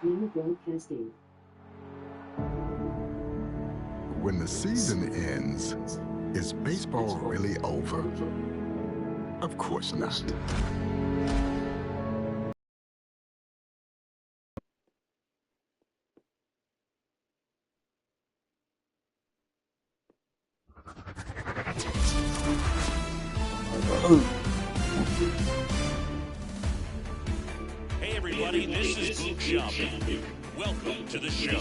Mlb24. When the season ends, is baseball really over? Of course not. Hey everybody, this is Boog Shopping. Welcome to the show.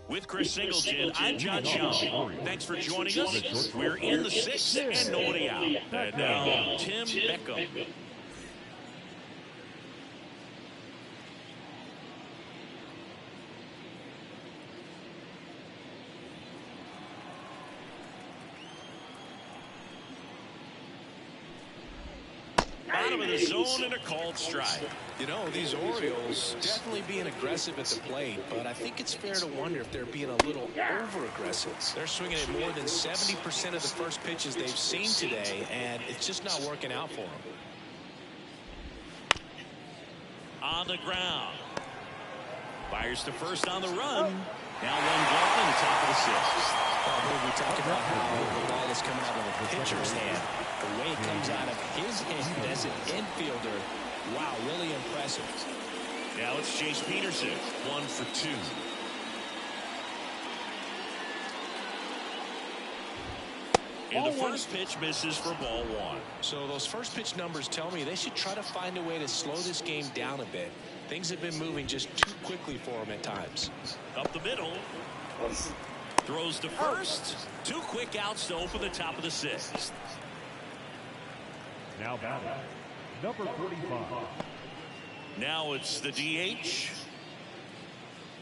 With Chris Singleton, I'm John Young. Thanks for joining us. We're in the sixth and nobody out. And now, Tim Beckham. Bottom of the zone and a called strike. You know, these Orioles definitely being aggressive at the plate, but I think it's fair to wonder if they're being a little over-aggressive. They're swinging at more than 70% of the first pitches they've seen today, and it's just not working out for them. On the ground. Fires to first on the run. Now one gone in the top of the sixth. We talked about how the ball is coming out of the pitcher's hand. The way it comes out of his hand as an infielder, wow, really impressive. Now it's Chase Peterson, 1 for 2. And the first pitch misses for ball one. So those first pitch numbers tell me they should try to find a way to slow this game down a bit. Things have been moving just too quickly for them at times. Up the middle. Throws to first. 2 quick outs to open the top of the sixth. Now batting, number 45. Now it's the DH.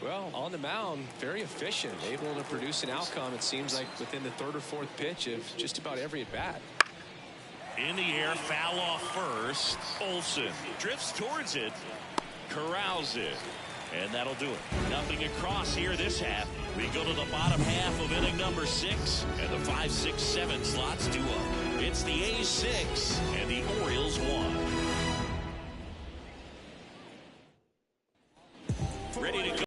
Well, on the mound, very efficient, able to produce an outcome, it seems like, within the third or fourth pitch of just about every at-bat. In the air, foul off first. Olsen drifts towards it, corrals it, and that'll do it. Nothing across here this half. We go to the bottom half of inning number 6, and the 5, 6, 7 slots due up. It's the A's 6 and the Orioles 1. Ready to go.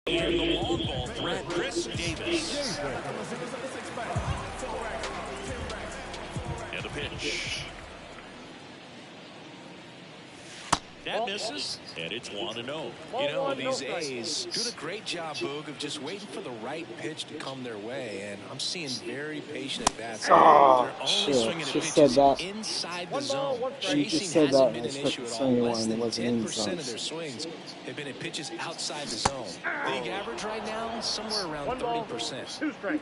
And the long ball threat, Chris Davis. And the pitch. That misses, and it's 1-0. You know, these A's doing a great job, Boog, of just waiting for the right pitch to come their way, and I'm seeing very patient at-bats. Oh, They're only shit. swinging at She pitches said that. inside the zone. She just Chasing said hasn't that been and an I issue expect at all. the Less swing than one wasn't 10% of their swings have been at pitches outside the zone. League average right now, somewhere around 30%.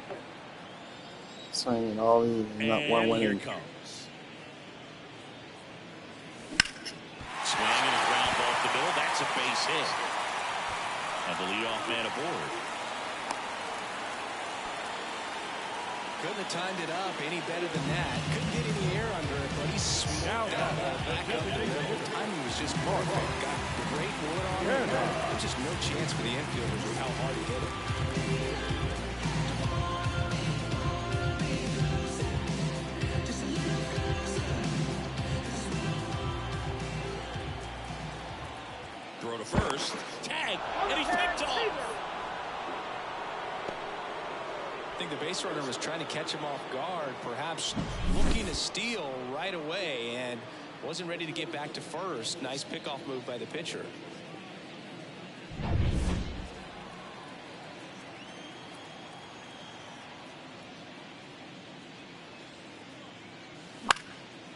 Swinging all these, not one And here winning. it comes. Swing and a ground ball off the middle. That's a base hit. And the leadoff man aboard. Couldn't have timed it up any better than that. Couldn't get any air under it, but he smoked that ball back up. The timing was just perfect. Got great wood on it. There's just no chance for the infielders with how hard he hit it. Throw to first. Tag. And he's picked off. think the base runner was trying to catch him off guard, perhaps looking to steal right away, and wasn't ready to get back to first. Nice pickoff move by the pitcher.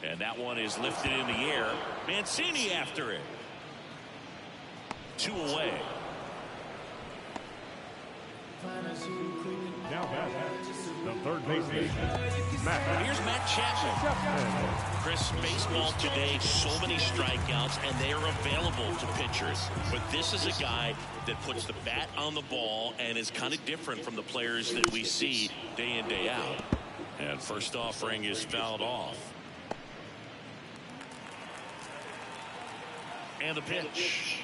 And that one is lifted in the air. Mancini after it. 2 away. Now back, the third baseman, Matt. Here's Matt Chapman. Chris, baseball today, so many strikeouts, and they are available to pitchers. But this is a guy that puts the bat on the ball and is kind of different from the players that we see day in, day out. And first offering is fouled off. And the pitch.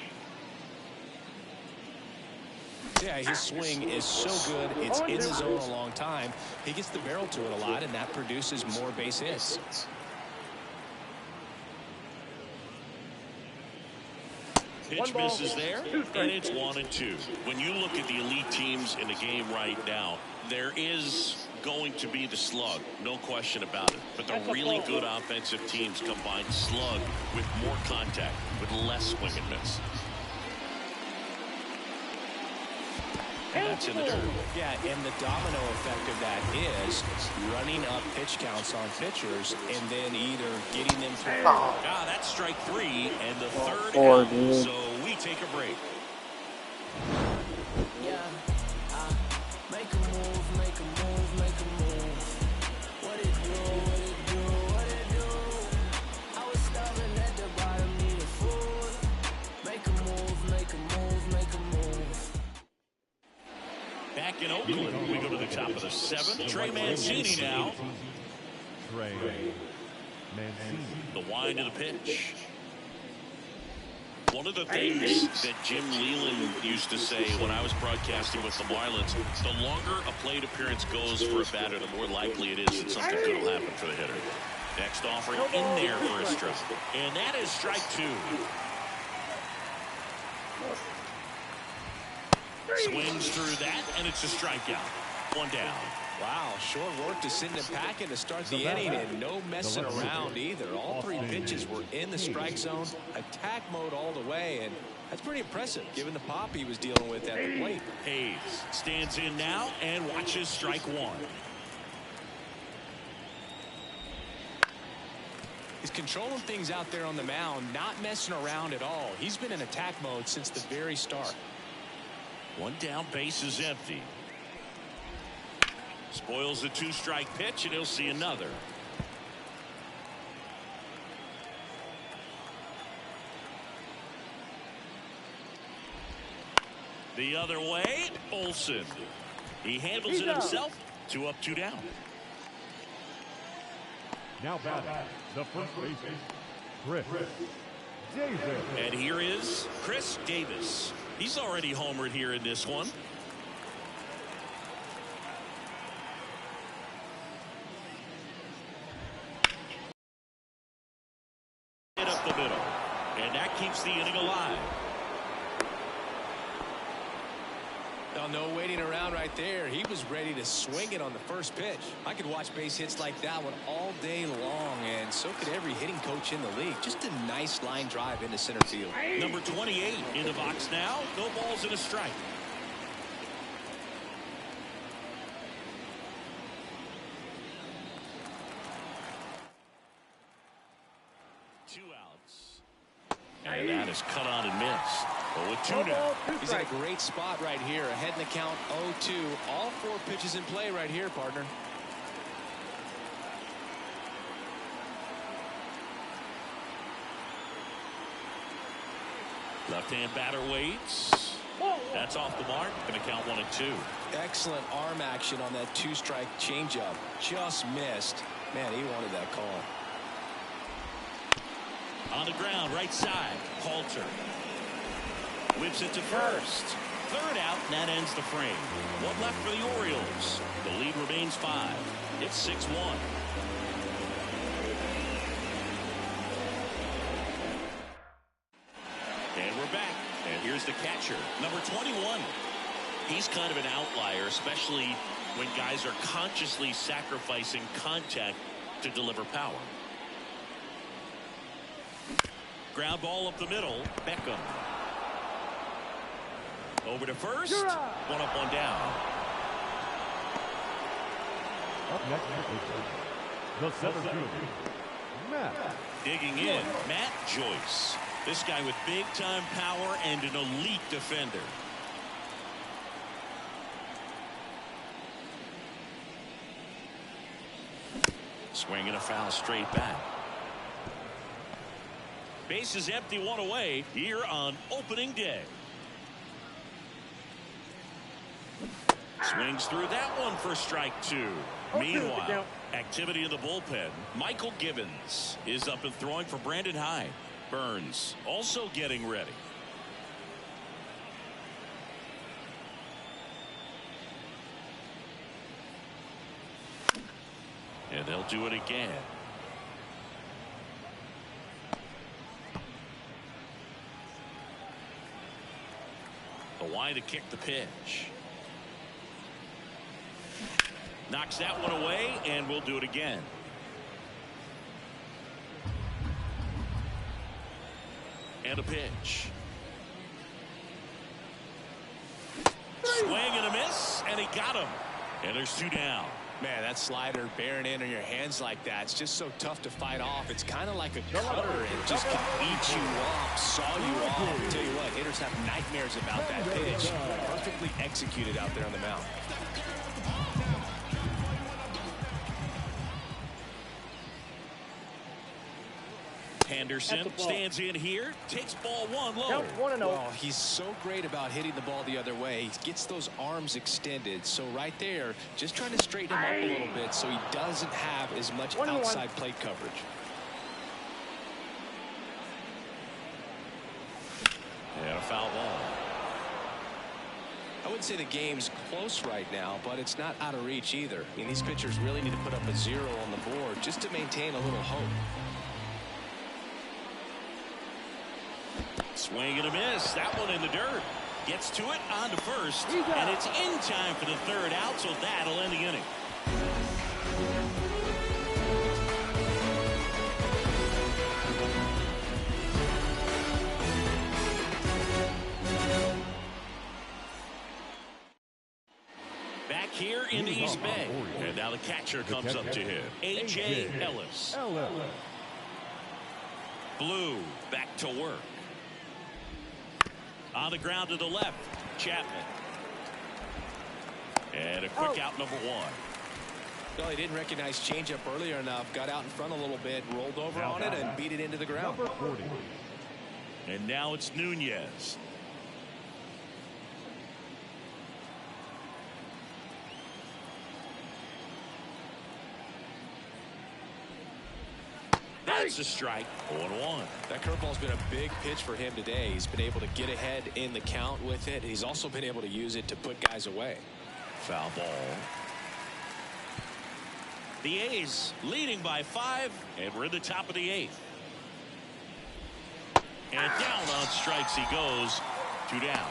Yeah, his swing is so good. It's in the zone a long time. He gets the barrel to it a lot, and that produces more base hits. Pitch misses there, and it's 1-2. When you look at the elite teams in the game right now, there is going to be the slug, no question about it. But the really good offensive teams combine slug with more contact, with less swing and miss. And that's in the dirt. Yeah, and the domino effect of that is running up pitch counts on pitchers and then either getting them through. Ah, that's strike 3 and the third Four, out. dude. So we take a break. Yeah, make a move, make a move, make a move. What it do, what it do, what it do? I was starving at the bottom, needing food. Make a move, make a move, make a move. Back in Oakland, we go to the top of the 7th. Trey Mancini now. Trey Mancini. The wind of the pitch. One of the things that Jim Leland used to say when I was broadcasting with the Marlins, the longer a plate appearance goes for a batter, the more likely it is that something good will happen for the hitter. Next offering in there for a strike. And that is strike 2. Swings through that, and it's a strikeout. 1 down. Wow, short work to send him packing to start the inning, and no messing around either. All 3 pitches were in the strike zone, attack mode all the way, and that's pretty impressive given the pop he was dealing with at the plate. Hayes stands in now and watches strike 1. He's controlling things out there on the mound, not messing around at all. He's been in attack mode since the very start. 1 down, base is empty. Spoils the 2-strike pitch, and he'll see another. The other way, Olsen. He handles it himself. 2 up, 2 down. Now back, the first baseman, Chris Davis. And here is Chris Davis. He's already homered here in this one. Hit up the middle. And that keeps the inning alive. Oh, no waiting around right there. He was ready to swing it on the first pitch. I could watch base hits like that one all day long, and so could every hitting coach in the league. Just a nice line drive into center field. Number 28 in the box now. No balls and a strike. Two outs. And that is cut on and missed. 0-2 now. He's in a great spot right here. Ahead in the count 0-2. All 4 pitches in play right here, partner. Left-hand batter waits. That's off the mark. Going to count 1-2. Excellent arm action on that 2-strike changeup. Just missed. Man, he wanted that call. On the ground, right side. Halter. Whips it to first. Third out, and that ends the frame. 1 left for the Orioles. The lead remains 5. It's 6-1. And we're back. And here's the catcher, number 21. He's kind of an outlier, especially when guys are consciously sacrificing contact to deliver power. Ground ball up the middle. Beckham. Over to first. One up, one down. Up next is the center fielder, Matt. Digging in, Matt Joyce. This guy with big-time power and an elite defender. Swinging a foul straight back. Base is empty, one away here on opening day. Swings through that one for strike two. Meanwhile, activity in the bullpen. Michael Gibbons is up and throwing for Brandon Hyde. Burns also getting ready. And they'll do it again. The wide to kick the pitch. Knocks that one away, and we'll do it again. And a pitch. Swing and a miss, and he got him. And there's two down. Man, that slider bearing in on your hands like that, it's just so tough to fight off. It's kind of like a cutter. It just can eat you off, saw you off. I'll tell you what, hitters have nightmares about that pitch. Perfectly executed out there on the mound. Henderson stands in here, takes ball one low. Well, he's so great about hitting the ball the other way. He gets those arms extended. So right there, just trying to straighten him up a little bit so he doesn't have as much outside plate coverage. And a foul ball. I wouldn't say the game's close right now, but it's not out of reach either. I mean, these pitchers really need to put up a 0 on the board just to maintain a little hope. Swing and a miss. That one in the dirt. Gets to it on to first. And it's in time for the third out, so that'll end the inning. Back here in the East Bay. And now the catcher comes up to him. A.J. Ellis. Blue back to work. On the ground to the left, Chapman. And a quick out, number one. Well, he didn't recognize changeup earlier enough, got out in front a little bit, rolled over on it, and beat it into the ground. Number 40. And now it's Nunez. That's a strike. 0-1. That curveball's been a big pitch for him today. He's been able to get ahead in the count with it. He's also been able to use it to put guys away. Foul ball. The A's leading by 5, and we're in the top of the 8th. And down on strikes he goes. 2 down.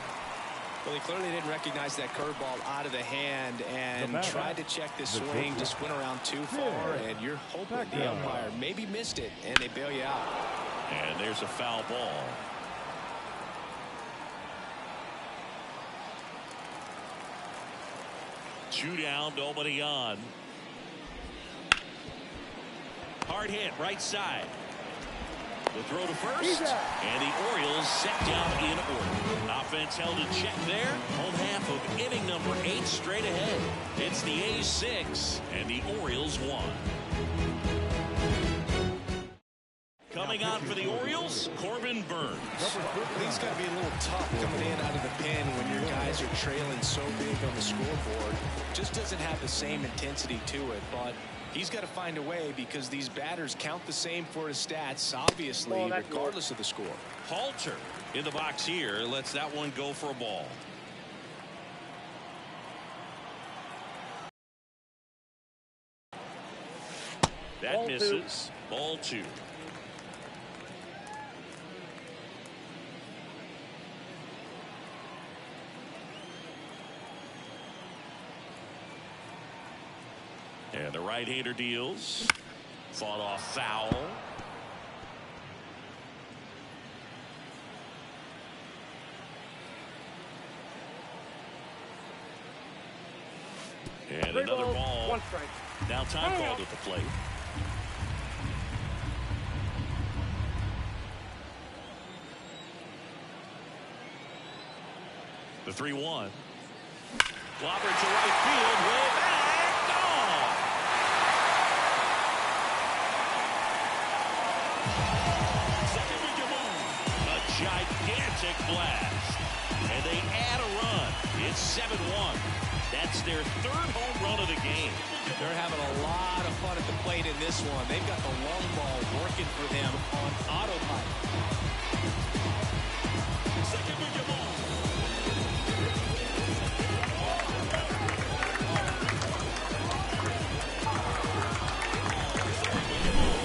Well, he clearly didn't recognize that curveball out of the hand and tried to check the swing, just went around too far, and you're hoping the umpire maybe missed it, and they bail you out. And there's a foul ball. Two down, nobody on. Hard hit, right side. The throw to first, and the Orioles set down in order. Offense held in check there. Home half of inning number 8 straight ahead. It's the A's 6 and the Orioles 1. Coming on for the Orioles, Corbin Burns. He's got to be a little tough coming in out of the pen when your guys are trailing so big on the scoreboard. Just doesn't have the same intensity to it, but he's got to find a way because these batters count the same for his stats, obviously, regardless of the score. Halter in the box here lets that one go for a ball. That misses. Ball 2. Right-hander deals. Fought off foul. And another ball. 1 strike. Now time called at the plate. The 3-1. Clobbered to right field. Way back. Gone. Second to move. A gigantic blast. And they add a run. It's 7-1. That's their third home run of the game. They're having a lot of fun at the plate in this one. They've got the long ball working for them on autopilot. Second to Jamal.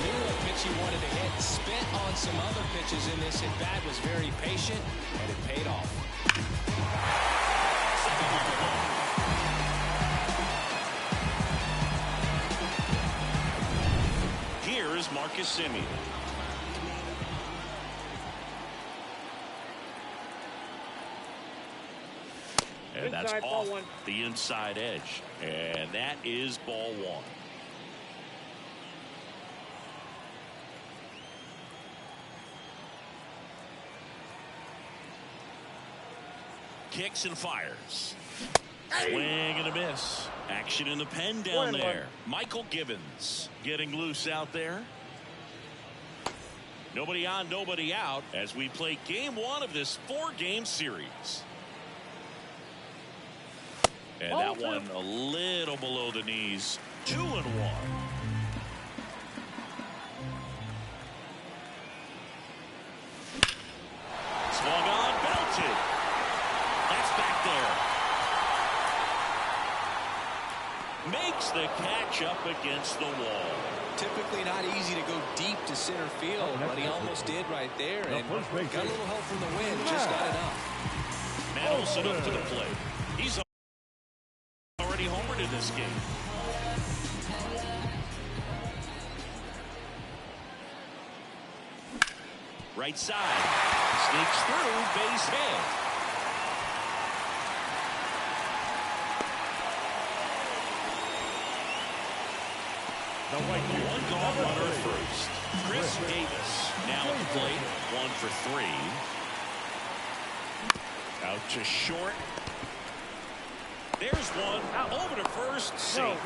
Knew what pitch he wanted to hit. Spent on some other pitches in this at-bat. Was very patient, and it paid off. Here's Marcus Semien. And that's Inside, off ball 1. the inside edge. And that is ball 1. Kicks and fires. Swing and a miss. Action in the pen down there. Michael Givens getting loose out there. Nobody on, nobody out as we play game 1 of this 4-game series. And that one a little below the knees. 2-1. Swung on, belted. That's back there. Makes the catch up against the wall. Typically not easy to go deep to center field, but he almost did right there, and got a little help from the wind, just got enough. Matt Olson up to the plate. He's already homered in this game. Right side. Sneaks through, base hit. One gone runner at first. Chris Davis now at the plate. 1 for 3. Out to short. There's one. Over to first. Safe.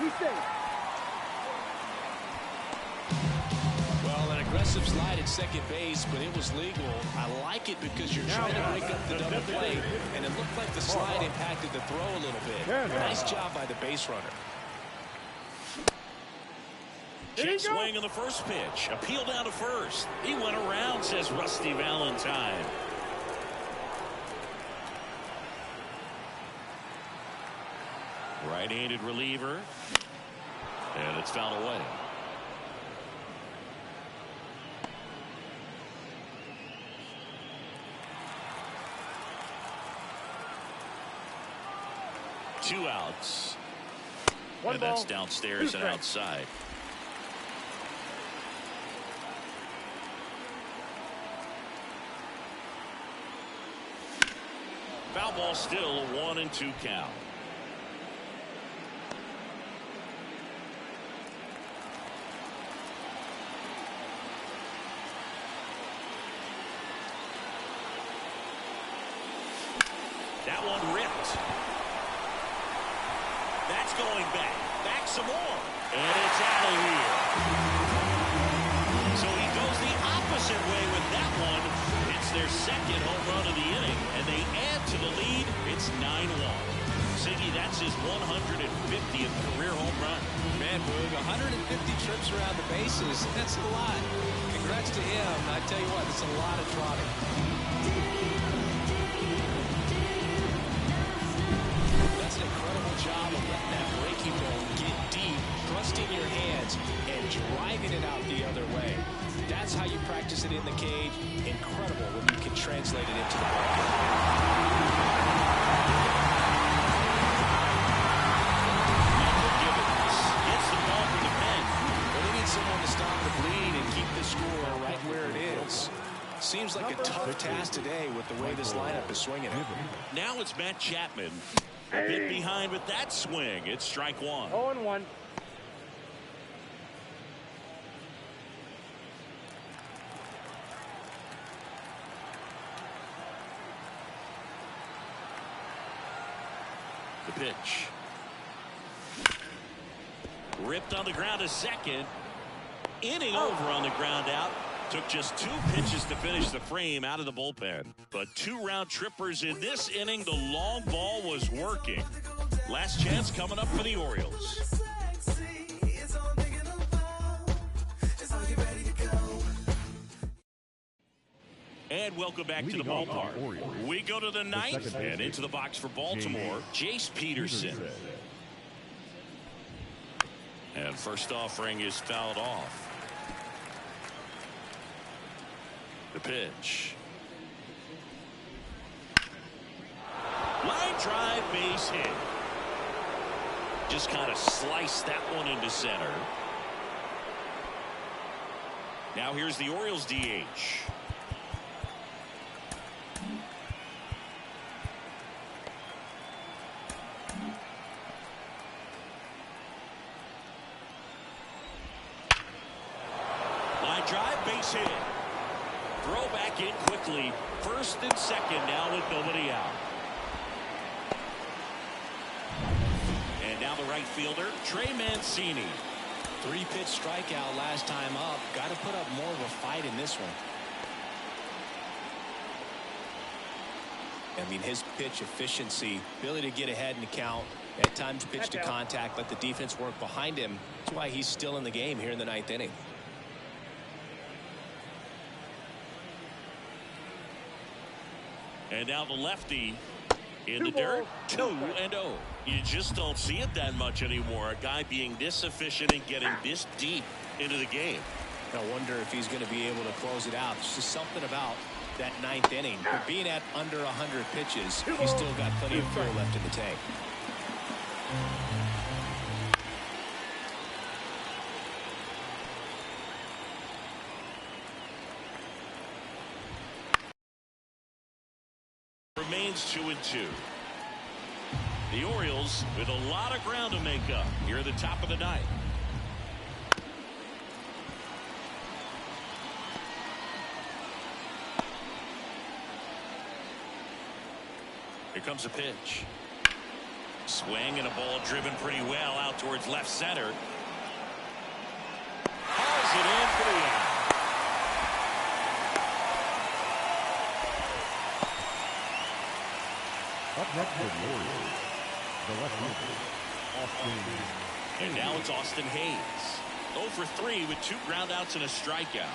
Well, an aggressive slide at second base, but it was legal. I like it because you're trying to break up the double play, and it looked like the slide impacted the throw a little bit. Nice job by the base runner. Check swing on the first pitch. Appeal down to first. He went around, says Rusty Valentine. Right-handed reliever. And it's fouled away. Two outs. And that's downstairs and outside. Foul ball still, 1-2 count. That one ripped. That's going back. Back some more. And it's out of here. So he goes the opposite way with that one. It's their second home run of the inning, and they add to the lead. It's 9-1. Siggy, that's his 150th career home run. Man, Boog, 150 trips around the bases. That's a lot. Congrats to him. I tell you what, it's a lot of trotting. That's an incredible job of letting that breaking ball get deep, thrusting your hands, and driving it out the other way. That's how you practice it in the cage. Incredible when you can translate it into the ball. Gets the ball from the seems like a tough task today with the way this lineup is swinging it. Now it's Matt Chapman. A bit behind with that swing. It's strike one. 0-1. The pitch. Ripped on the ground a second. Inning over on the ground out. Took just 2 pitches to finish the frame out of the bullpen. But 2 round trippers in this inning. The long ball was working. Last chance coming up for the Orioles. And welcome back to the ballpark. We go to the 9th and into the box for Baltimore, Jace Peterson. And first offering is fouled off. The pitch. Line drive, base hit. Just kind of sliced that one into center. Now here's the Orioles DH. Line drive, base hit. Throw back in quickly. First and second now with nobody out. And now the right fielder, Trey Mancini. 3-pitch strikeout last time up. Got to put up more of a fight in this one. I mean, his pitch efficiency, ability to get ahead in the count, at times pitch to contact, let the defense work behind him. That's why he's still in the game here in the 9th inning. And now the lefty in the dirt. 2-0. You just don't see it that much anymore. A guy being this efficient and getting this deep into the game. I wonder if he's going to be able to close it out. There's just something about that 9th inning. For being at under 100 pitches, he's still got plenty of fuel left in the tank. Remains 2-2. The Orioles with a lot of ground to make up here at the top of the 9th. Here comes a pitch. Swing and a ball driven pretty well out towards left center. Hauls it in for the out. Up next for the Orioles, the left fielder, Austin. And now it's Austin Hayes. 0 for 3 with 2 groundouts and a strikeout.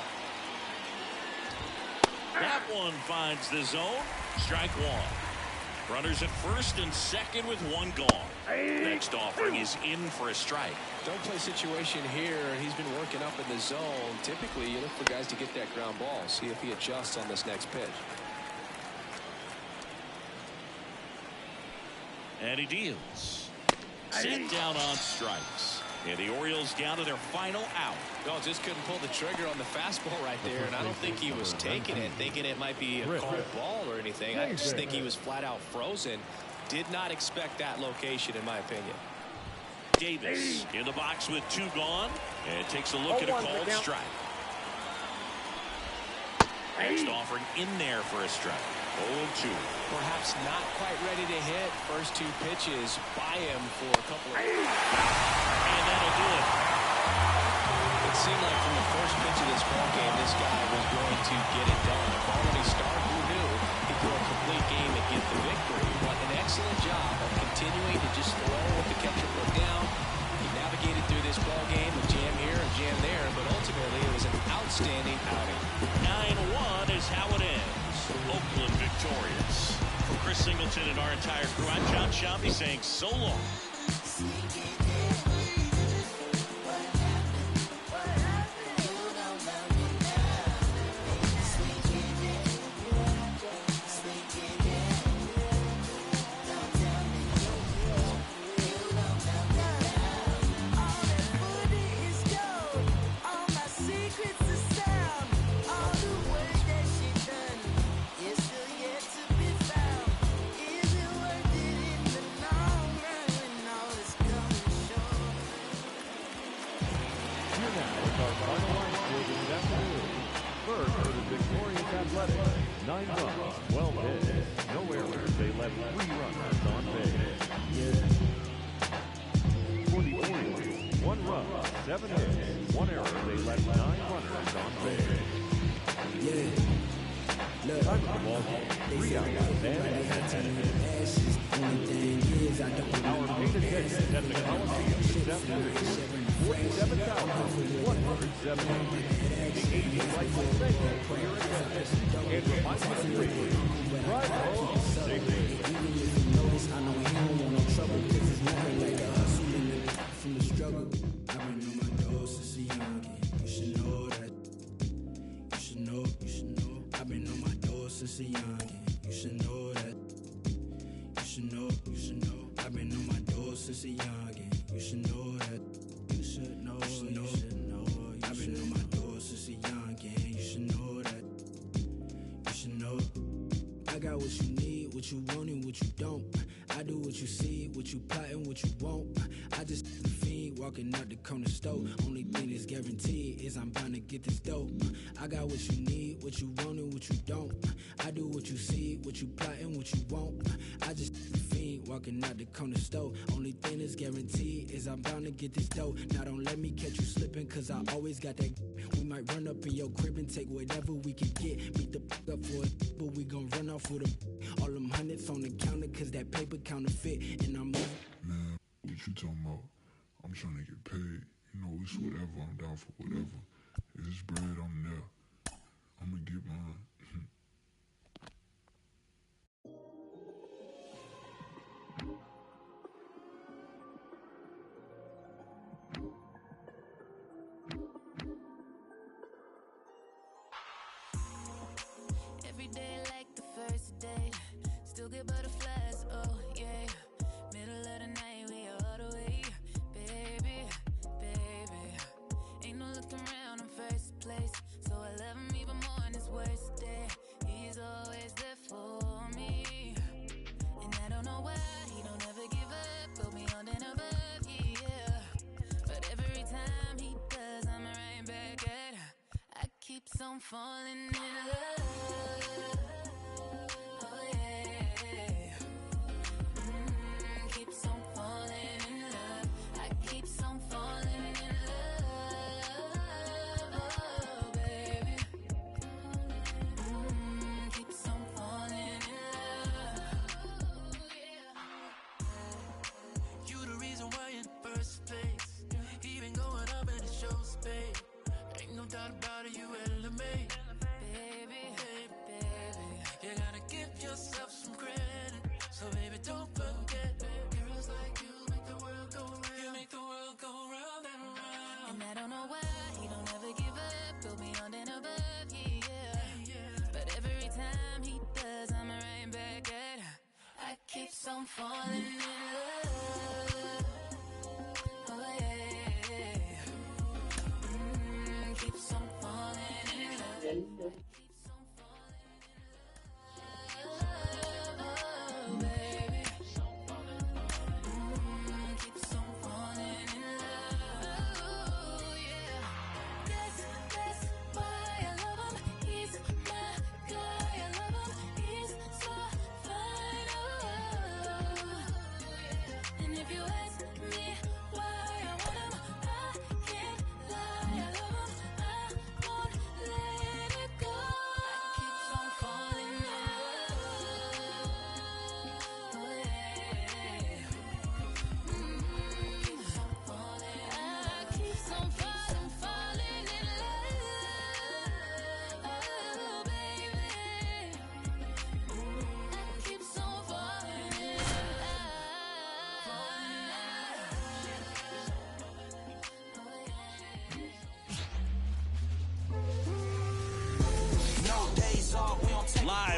That one finds the zone. Strike one. Runners at first and second with 1 gone. Next offering is in for a strike. Don't play situation here. He's been working up in the zone. Typically, you look for guys to get that ground ball. See if he adjusts on this next pitch. And he deals. Sit down on strikes. And the Orioles down to their final out. No, just couldn't pull the trigger on the fastball right there. And I don't think he was taking it, thinking it might be a called ball or anything. I just think he was flat out frozen. Did not expect that location, in my opinion. Davis in the box with 2 gone. And takes a look at a called strike. Next offering in there for a strike. 0-2. Perhaps not quite ready to hit. First 2 pitches by him for a couple of... And that'll do it. It seemed like from the first pitch of this ball game, this guy was going to get it done. A quality start, who knew he'd throw a complete game and get the victory. But an excellent job of continuing to just throw with the catcher put down. He navigated through this ball game, a jam here, a jam there, but ultimately it was an outstanding outing. 9-1 is how it ends. Oakland victorious. For Chris Singleton and our entire crew, I'm John Shambi saying so long. first for the victorious Athletics. 9 runs, 12 hits, no errors. They left 3 runners on base. For the Orioles, 1 run, 7 hits, 1 error. They left 9 runners on base. Time of the ball game, 3 hours and 10 minutes. Our main attendance at the Coliseum this afternoon, 47,170. The 80 rifle thank you for your attendance. And remind you to please drive home safely. I know he don't want no trouble, 'cause it's nothing like a hustle in the from the struggle. I've been on my doors since a youngin'. You should know that. You should know. I've been on my doors since a youngin'. You should know that. You should know. I've been on my doors since a youngin'. You should know that. You should know. I've been on my doors since a youngin'. You should know that. You should know. I got what you need, what you want and what you don't. I do what you see, what you plotting, what you want. I just the fiend walking out the corner store. Only thing that's guaranteed is I'm bound to get this dope. I got what you need, what you want and what you don't. I do what you see, what you plotting, what you want. I just the fiend walking out the corner store. Only thing that's guaranteed is I'm bound to get this dope. Now don't let me catch you slipping, 'cause I always got that. We might run up in your crib and take whatever we can get. Beat the up for it, but we gon' run off with a. All them hundreds on the counter, 'cause that paper counterfeit. And I'm moving. Man, what you talking about? I'm trying to get paid. You know, it's whatever. I'm down for whatever. If it's bread, I'm there. I'm gonna get mine. Every day like the first day, still get butterflies, oh yeah. Middle of the night, we all the way, baby. Ain't no looking around in first place, so I love him even more on his worst day. He's always there for me, and I don't know why he don't ever give up, go beyond and above, yeah. But every time he does, I'm right back at her. I keep on falling in love. I'm falling in love. Oh yeah. Keeps on falling in love. Keeps on falling in love. Oh baby. Keeps on falling in love. Oh yeah.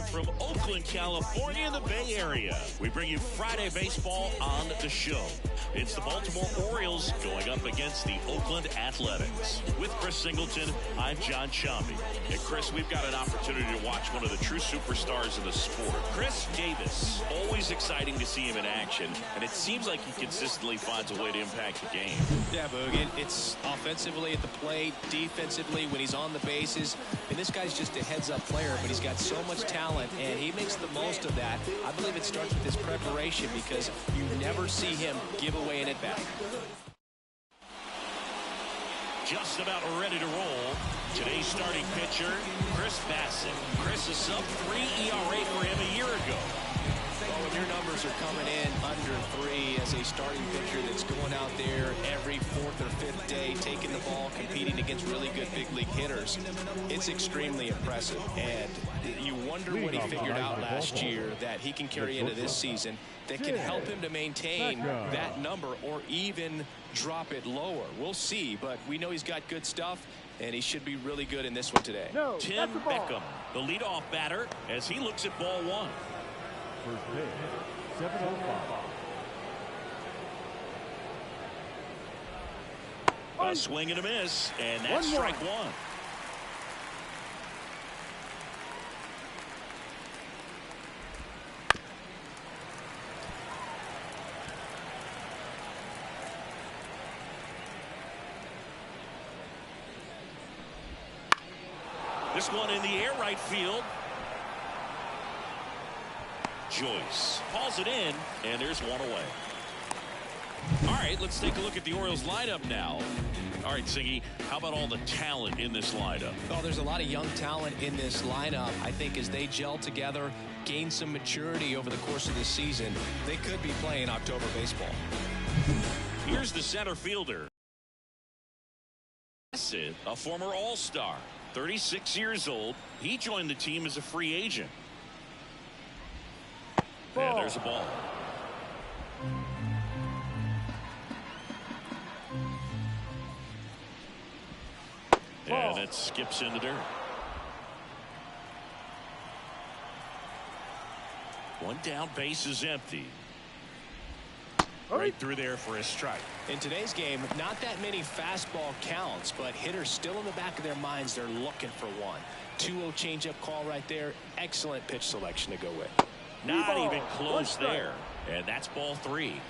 from Oakland, California in the Bay Area. We bring you Friday baseball on the show. It's the Baltimore Orioles going up against the Oakland Athletics. With Chris Singleton, I'm John Shambi. And Chris, we've got an opportunity to watch one of the true superstars in the sport. Chris Davis, always exciting to see him in action, and it seems like he consistently finds a way to impact the game. Yeah, Boog, it's offensively at the plate, defensively when he's on the bases. And this guy's just a heads-up player, but he's got so much talent, and he makes the most of that. I believe it starts with his preparation because you never see him give away an at-bat. Just about ready to roll. Today's starting pitcher, Chris Bassett. Chris, a sub-3 ERA for him a year ago. Well, when your numbers are coming in under 3 as a starting pitcher that's going out there every 4th or 5th day, taking the ball, competing against really good big league hitters, it's extremely impressive. And you wonder what he figured out last year that he can carry into this season that can help him to maintain that number or even drop it lower. We'll see, but we know he's got good stuff, and he should be really good in this one today. Tim Beckham, the leadoff batter, as he looks at ball 1. First pitch, 7:05. A swing and a miss, and that's strike 1. This one in the air, right field. Joyce hauls it in, and there's one away. All right, let's take a look at the Orioles lineup now. All right, Siggy, how about all the talent in this lineup? Well, there's a lot of young talent in this lineup. I think as they gel together, gain some maturity over the course of this season, they could be playing October baseball. Here's the center fielder. A former All-Star, 36 years old. He joined the team as a free agent. Yeah, there's a ball. And it skips in the dirt. One down, base is empty. Right through there for a strike. In today's game, not that many fastball counts, but hitters still in the back of their minds, they're looking for one. 2-0 changeup call right there. Excellent pitch selection to go with. Not even close there. And that's ball 3.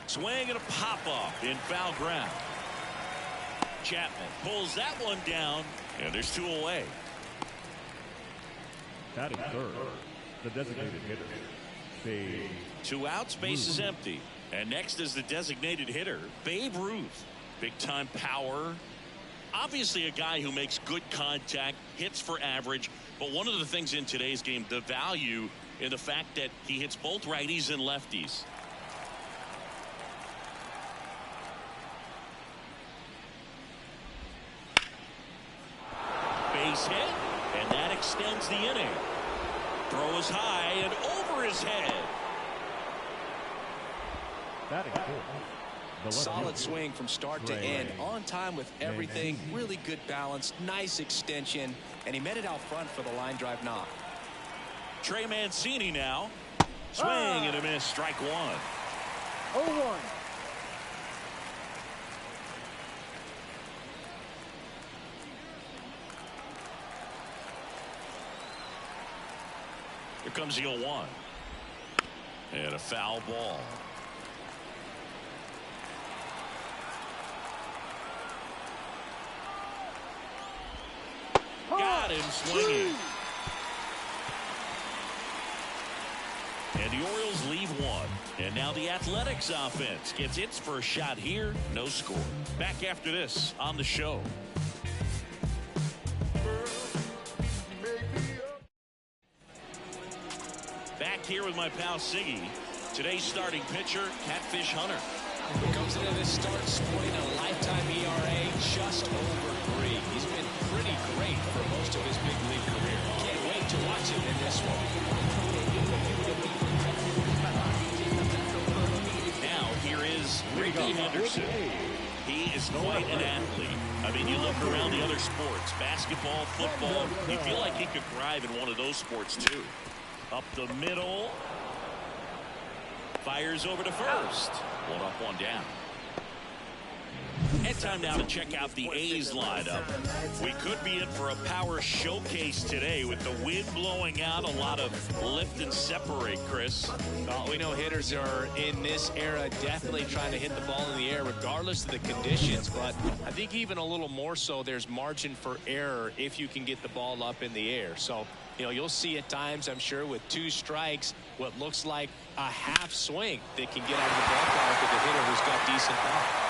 Swing and a pop-off in foul ground. Chapman pulls that one down, and there's 2 away. Batting third, the designated hitter, Babe 2 outs, base is empty. And next is the designated hitter, Babe Ruth. Big-time power. Obviously a guy who makes good contact, hits for average. But one of the things in today's game, the value in the fact that he hits both righties and lefties. Base hit, and that extends the inning. Throw is high and over his head. batting fourth. Solid swing from start to end, on time with everything, really good balance, nice extension, and he met it out front for the line drive knock. Trey Mancini now. Swing and a miss, strike 1. 0-1. Here comes the 0-1. And a foul ball. Got him swinging. And the Orioles leave 1. And now the Athletics offense gets its first shot here. No score. Back after this on the show. Back here with my pal Siggy. Today's starting pitcher, Catfish Hunter. Comes into this start sporting a lifetime ERA just over 3. He's been pretty great for most of his big league career. Can't wait to watch him in this one. Now here is Ricky Henderson. He is quite an athlete. I mean, you look around the other sports, basketball, football, you feel like he could thrive in one of those sports too. Up the middle. Fires over to first. One up, one down. And time now to check out the A's lineup. We could be in for a power showcase today with the wind blowing out, a lot of lift and separate, Chris. Well, we know hitters are in this era definitely trying to hit the ball in the air regardless of the conditions, but I think even a little more so there's margin for error if you can get the ball up in the air. So, you know, you'll see at times, I'm sure, with 2 strikes, what looks like a half swing that can get out of the ballpark with a hitter who's got decent power.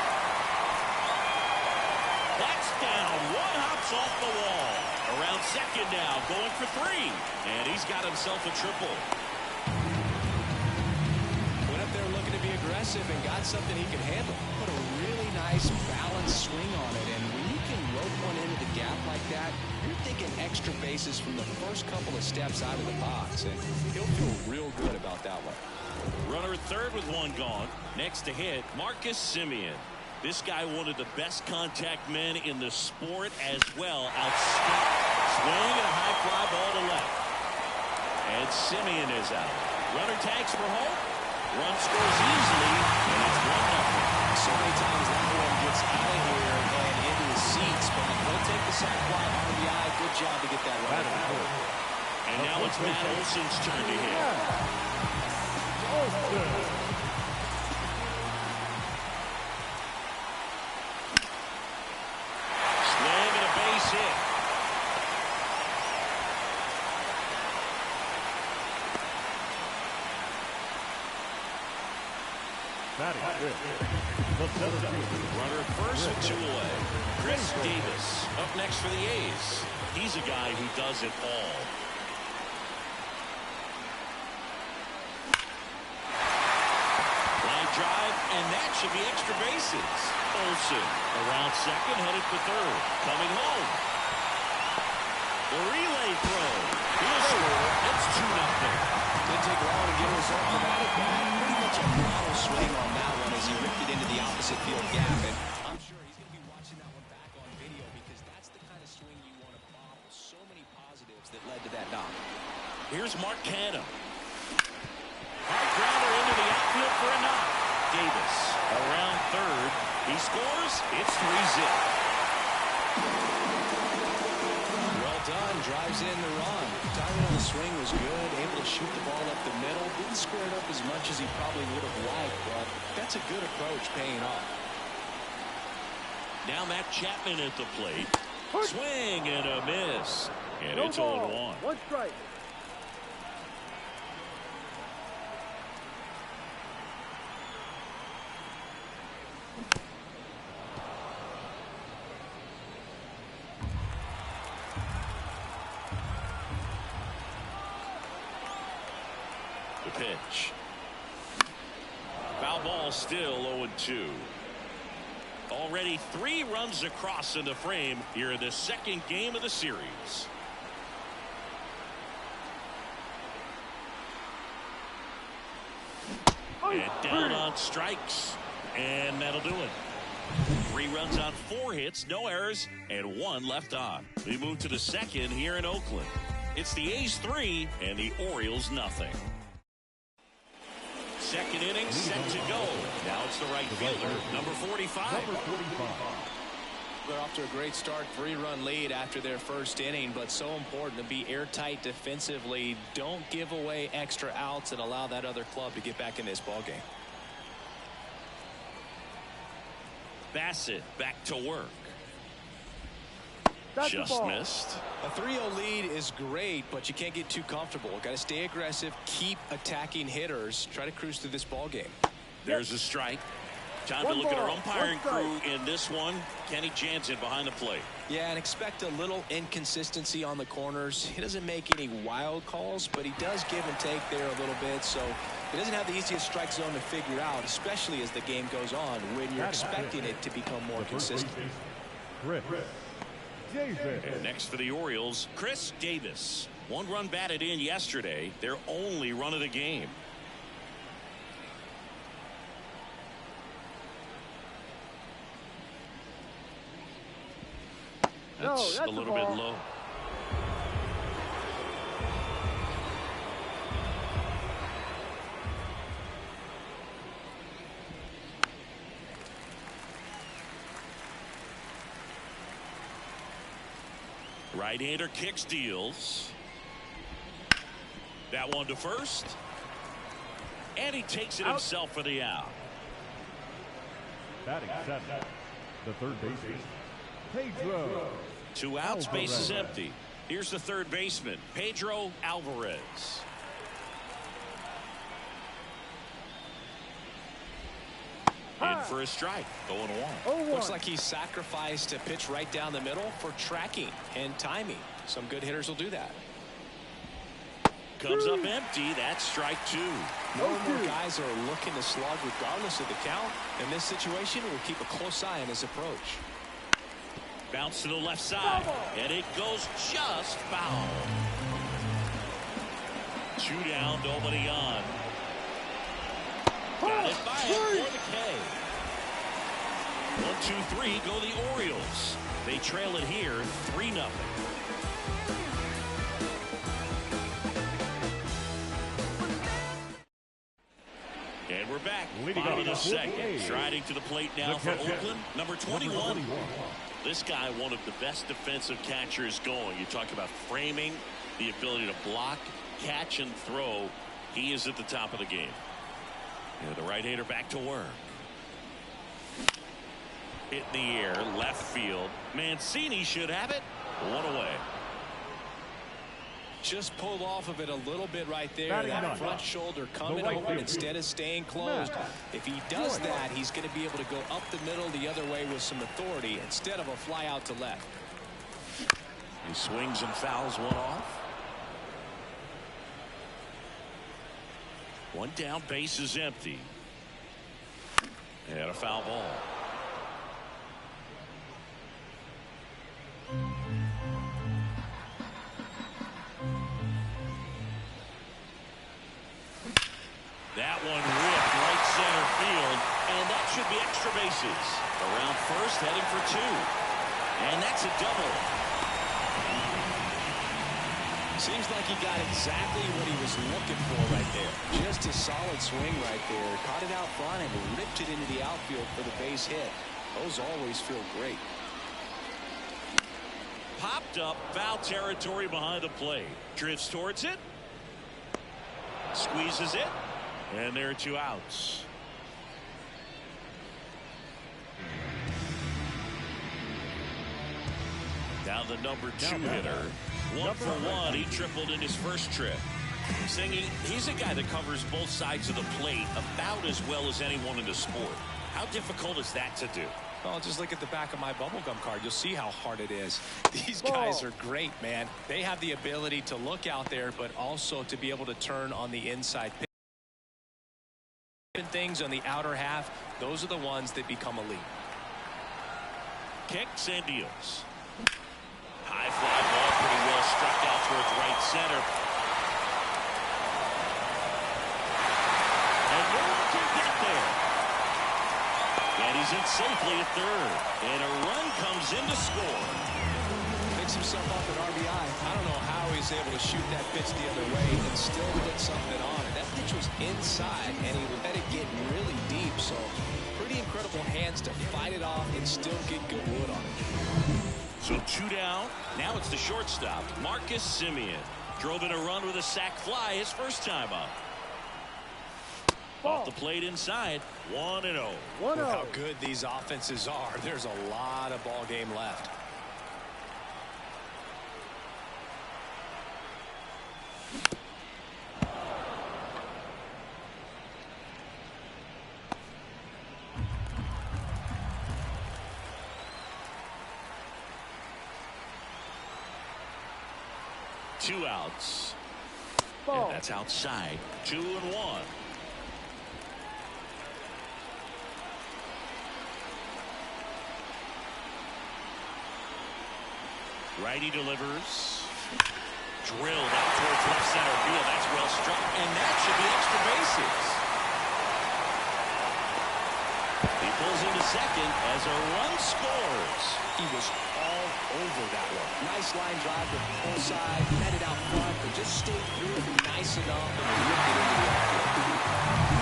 That's down. One hops off the wall. Around second now, going for 3. And he's got himself a triple. Went up there looking to be aggressive and got something he can handle. Put a really nice balanced swing on it. And when you can rope one into the gap like that, you're thinking extra bases from the first couple of steps out of the box. And he'll feel real good about that one. Runner at third with 1 gone. Next to hit, Marcus Semien. This guy, one of the best contact men in the sport as well. Outstanding. Swing and a high fly ball to left. And Semien is out. Runner tags for home. Run scores easily, and it's 1-0. So many times that one gets out of here and into the seats, but they'll take the sac fly RBI. Good job to get that right. And now it's Matt Olson's turn to hit. Runner first with 2 away. Chris Davis up next for the A's. He's a guy who does it all. Line drive, and that should be extra bases. Olson around second, headed for third. Coming home. The relay throw. He'll score. It's 2-0. Didn't take long to get himself to that at bat. Pretty much a model swing on that one as he ripped it into the opposite field gap. And I'm sure he's going to be watching that one back on video because that's the kind of swing you want to model. So many positives that led to that knock. Here's Mark Canham. Hard grounder into the outfield for a knock. Davis around third. He scores. It's 3-0. Done, drives in the run. Timing on the swing was good, able to shoot the ball up the middle. Didn't square it up as much as he probably would have liked, but that's a good approach paying off. Now Matt Chapman at the plate. Swing and a miss. And it's 0-1. 1 strike. Pitch. Foul ball, still 0-2. Already 3 runs across in the frame here in the second game of the series. And down on strikes, and that'll do it. 3 runs on 4 hits, no errors, and 1 left on. We move to the second here in Oakland. It's the A's 3 and the Orioles nothing. Second inning set to go. Now it's the right fielder, number 45. They're off to a great start, 3-run lead after their first inning, but so important to be airtight defensively. Don't give away extra outs and allow that other club to get back in this ballgame. Bassett back to work. Just missed. A 3-0 lead is great, but you can't get too comfortable. Got to stay aggressive, keep attacking hitters, try to cruise through this ball game. There's a strike. Time to look at our umpiring crew in this one. Kenny Jansen behind the plate. Yeah, and expect a little inconsistency on the corners. He doesn't make any wild calls, but he does give and take there a little bit, so he doesn't have the easiest strike zone to figure out, especially as the game goes on when you're expecting it to become more consistent. And next for the Orioles, Chris Davis. 1 run batted in yesterday, their only run of the game. That's a little bit low. Right-hander kicks, deals. That one to first. And he takes it himself for the out. Batting seventh, the third baseman, Pedro. 2 outs, base is empty. Here's the third baseman, Pedro Alvarez. In for a strike, going 1. Looks like he sacrificed a pitch right down the middle for tracking and timing. Some good hitters will do that. Comes up empty. That's strike 2. More and more guys are looking to slug regardless of the count. In this situation, we'll keep a close eye on his approach. Bounce to the left side, and it goes just foul. 2 down, nobody on. Got it by him for the K. 1, 2, 3, go the Orioles. They trail it here 3-0. And we're back. Bottom of the second. Striding to the plate now for Oakland, number 21. This guy, one of the best defensive catchers going. You talk about framing, the ability to block, catch, and throw. He is at the top of the game. And the right-hander back to work. Hit in the air, left field. Mancini should have it. 1 away. Just pulled off of it a little bit right there. That front shoulder coming open instead of staying closed. If he does that, he's going to be able to go up the middle the other way with some authority instead of a fly out to left. He swings and fouls one off. 1 down, base is empty. And a foul ball. That one ripped right center field, and that should be extra bases. Around first, heading for 2. And that's a double. Seems like he got exactly what he was looking for right there. Just a solid swing right there. Caught it out front and ripped it into the outfield for the base hit. Those always feel great. Popped up, foul territory behind the plate. Drifts towards it. Squeezes it. And there are 2 outs. Now the number 2 hitter. 1 for 1. He tripled in his first trip. Saying he's a guy that covers both sides of the plate about as well as anyone in the sport. How difficult is that to do? Well, just look at the back of my bubblegum card. You'll see how hard it is. These guys are great, man. They have the ability to look out there, but also to be able to turn on the inside pitch. Things on the outer half, those are the ones that become elite. Kicks and deals. High fly ball, pretty well struck out towards right center. And no one can get there. And he's in safely at third. And a run comes in to score. Picks himself up at RBI. I don't know how he's able to shoot that pitch the other way and still put something on it. That pitch was inside, and he let it get really deep. So pretty incredible hands to fight it off and still get good wood on it. So 2 down. Now it's the shortstop, Marcus Semien. Drove in a run with a sac fly his first time up. Off the plate inside, 1-0. Look how good these offenses are. There's a lot of ball game left. Two outs. And that's outside. 2-1. Righty delivers. Drilled out towards left center field. That's well struck, and that should be extra bases. He pulls into second as a run scores. He was all over that one. Nice line drive to the full side, headed out front, but just stayed through it nice enough and ripped it into the outfield.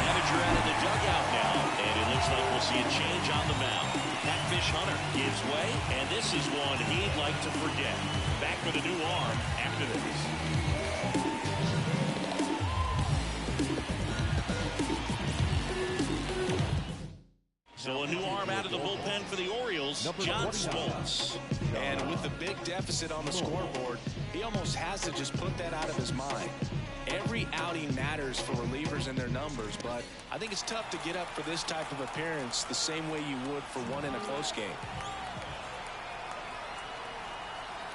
Manager out of the dugout now, and it looks like we'll see a change on the mound. Catfish Hunter gives way, and this is one he'd like to forget. Back with a new arm after this. So a new arm out of the bullpen for the Orioles, John Stoltz. And with the big deficit on the scoreboard, he almost has to just put that out of his mind. Every outing matters for relievers and their numbers, but I think it's tough to get up for this type of appearance the same way you would for one in a close game.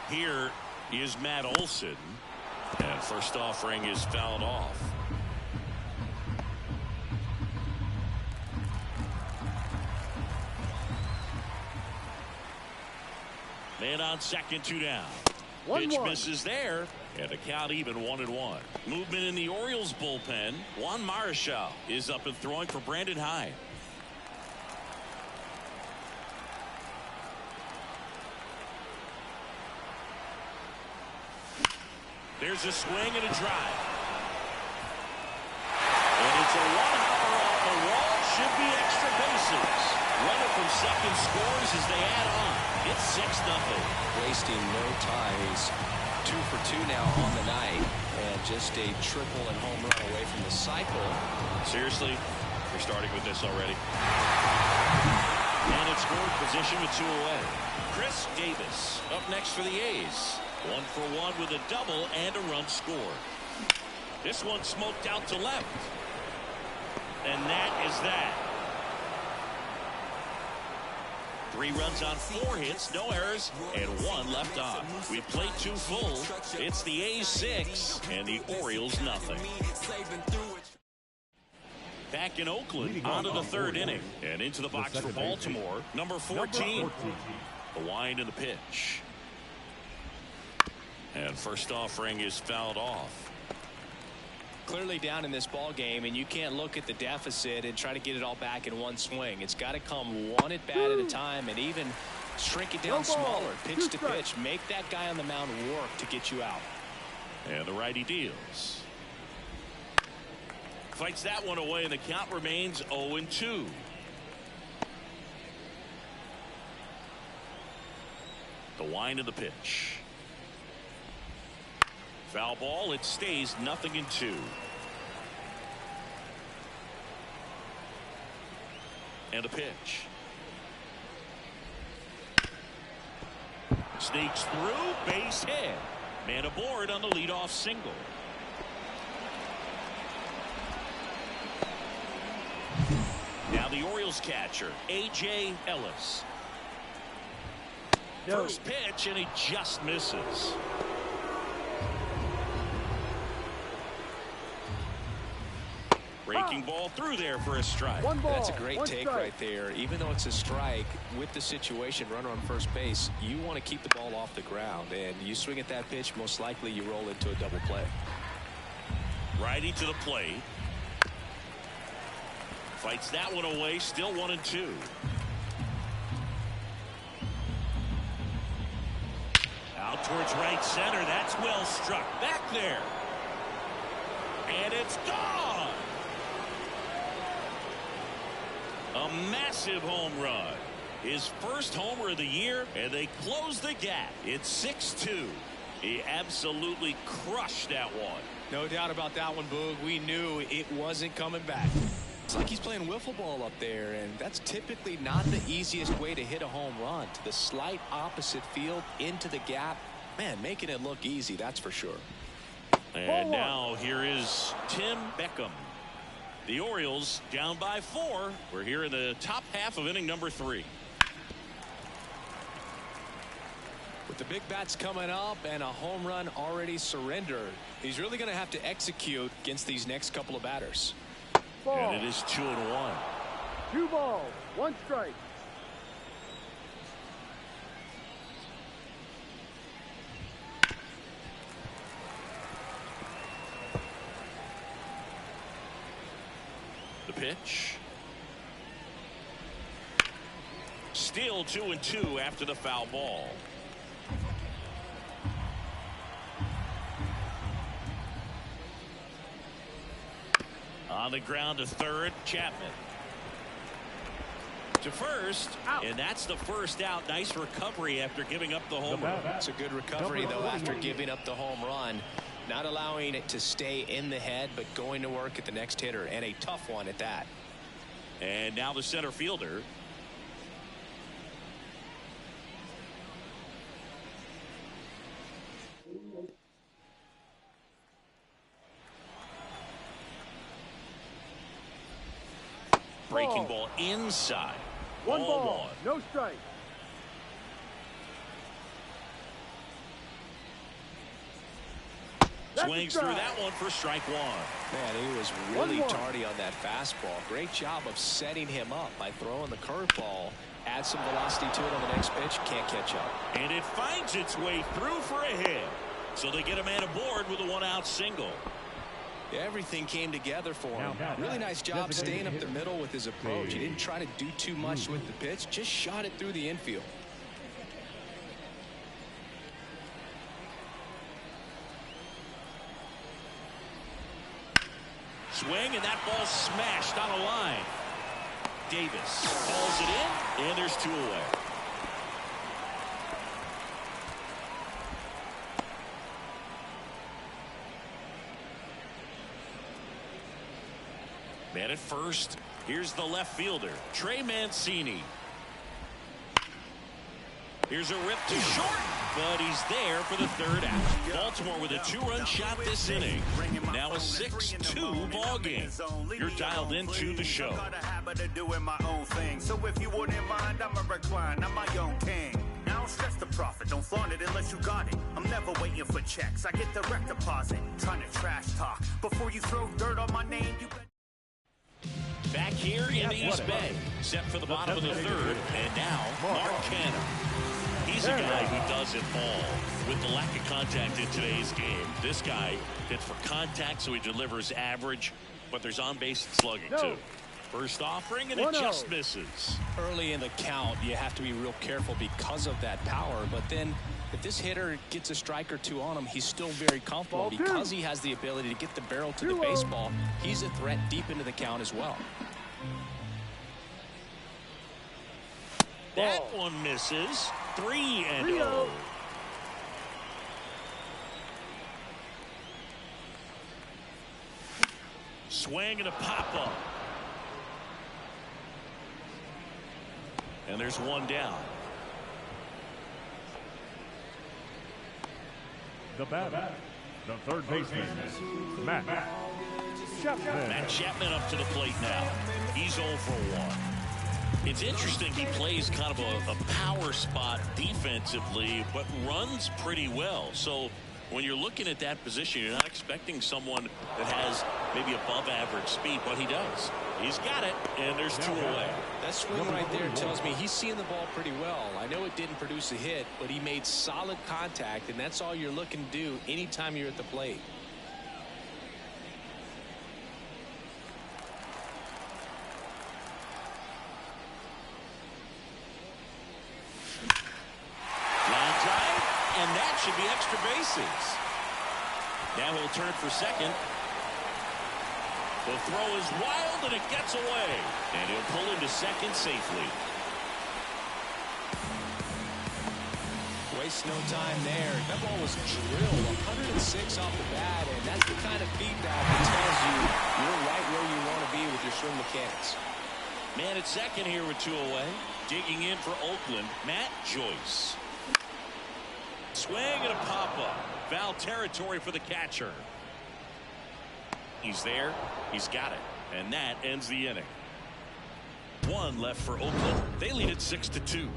Here is Matt Olson, and first offering is fouled off. Man on second, 2 down. Pitch misses there, and the count even 1-1. Movement in the Orioles bullpen. Juan Marichal is up and throwing for Brandon Hyde. There's a swing and a drive. And it's a one-hopper off the wall. Should be extra bases. Runner from second scores as they add on. It's 6-0. Wasting no time. He's 2 for 2 now on the night, and just a triple and home run away from the cycle. Seriously, we're starting with this already. And it's scored position with 2 away. Chris Davis up next for the A's. 1 for 1 with a double and a run scored. This one smoked out to left. And that is that. 3 runs on 4 hits, no errors, and 1 left on. We played 2 full. It's the A's 6 and the Orioles nothing. Back in Oakland, on to the 3rd inning, and into the box for Baltimore, number 14. The wind and the pitch. And first offering is fouled off. Clearly down in this ball game, and you can't look at the deficit and try to get it all back in one swing. It's got to come one at bat at a time, and even shrink it down smaller, pitch to pitch. Make that guy on the mound work to get you out. And the righty deals. Fights that one away, and the count remains 0-2. The wind of the pitch. Foul ball. It stays 0-2. And a pitch. Sneaks through, base hit. Man aboard on the leadoff single. Now the Orioles catcher, A.J. Ellis. First pitch, and he just misses. Breaking ball through there for a strike. That's a great take right there. Even though it's a strike, with the situation, runner on first base, you want to keep the ball off the ground. And you swing at that pitch, most likely you roll into a double play. Righty to the plate. Fights that one away, still 1-2. Out towards right center. That's well struck. Back there. And it's gone. A massive home run. His first homer of the year, and they close the gap. It's 6-2. He absolutely crushed that one. No doubt about that one, Boog. We knew it wasn't coming back. It's like he's playing wiffle ball up there, and that's typically not the easiest way to hit a home run. To the slight opposite field, into the gap. Man, making it look easy, that's for sure. And now here is Tim Beckham. The Orioles down by 4. We're here in the top half of inning number 3. With the big bats coming up and a home run already surrendered, he's really going to have to execute against these next couple of batters. And it is 2-1. 2 balls, 1 strike. The pitch. Still 2-2 after the foul ball. On the ground to third, Chapman. To first, and that's the first out. Nice recovery after giving up the home run. It's a good recovery, though, after giving up the home run. Not allowing it to stay in the head, but going to work at the next hitter, and a tough one at that. And now the center fielder. Breaking ball inside. One ball, no strike. Swings through that one for strike one. Man, he was really tardy on that fastball. Great job of setting him up by throwing the curveball. Add some velocity to it on the next pitch. Can't catch up. And it finds its way through for a hit. So they get a man aboard with a one-out single. Everything came together for him. Really nice job staying up the middle with his approach. He didn't try to do too much with the pitch. Just shot it through the infield. Swing, and that ball smashed on a line. Davis hauls it in, and there's two away. Man at first. Here's the left fielder, Trey Mancini. Here's a rip to short, but he's there for the third out. Baltimore with a two-run shot this inning. Now a 6-2 ball game. You're dialed into the show. So if you wouldn't mind, I'm a recline. I'm my own king. I don't stress the profit. Don't flaunt it unless you got it. I'm never waiting for checks. I get direct deposit. Trying to trash talk before you throw dirt on my name. You Back here in the East Bay, set for the bottom of the third, and now Mark Canha. He's a guy who does it all. With the lack of contact in today's game, this guy hits for contact, so he delivers average, but there's on-base slugging too. First offering, and it just misses. Early in the count, you have to be real careful because of that power, but then if this hitter gets a strike or two on him, he's still very comfortable because he has the ability to get the barrel to the baseball. He's a threat deep into the count as well. That one misses. 3-0. Swing and a pop-up. And there's one down. The batter, the third baseman, Matt Chapman. Matt Chapman up to the plate now. He's 0 for 1. It's interesting, he plays kind of a power spot defensively, but runs pretty well. So when you're looking at that position, you're not expecting someone that has maybe above average speed, but he does. He's got it, and there's two away. That swing right there tells me he's seeing the ball pretty well. I know it didn't produce a hit, but he made solid contact, and that's all you're looking to do anytime you're at the plate. Line drive, and that should be extra bases. Now he'll turn for second. The throw is wild, and it gets away. And he'll pull into second safely. Waste no time there. That ball was drilled 106 off the bat, and that's the kind of feedback that tells you you're right where you want to be with your swing mechanics. Man at second here with two away. Digging in for Oakland, Matt Joyce. Swing and a pop-up. Foul territory for the catcher. He's there. He's got it. And that ends the inning. One left for Oakland. They lead it 6-2.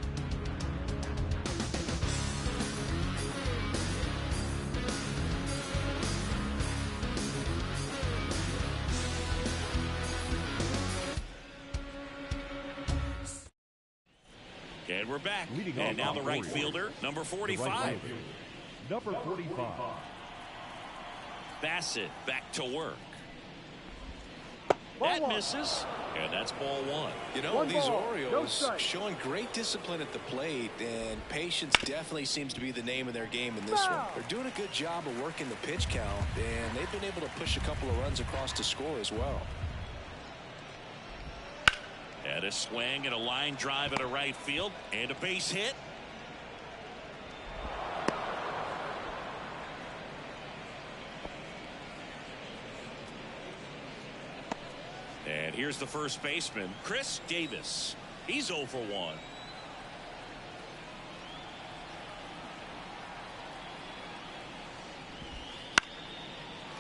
And we're back. And now the right fielder, number 45. Number 45. Bassett back to work. That misses, And that's ball one. You know, these Orioles showing great discipline at the plate, and patience definitely seems to be the name of their game in this one. They're doing a good job of working the pitch count, and they've been able to push a couple of runs across to score as well. And a swing and a line drive at a right field and a base hit. And here's the first baseman, Chris Davis. He's 0 for 1.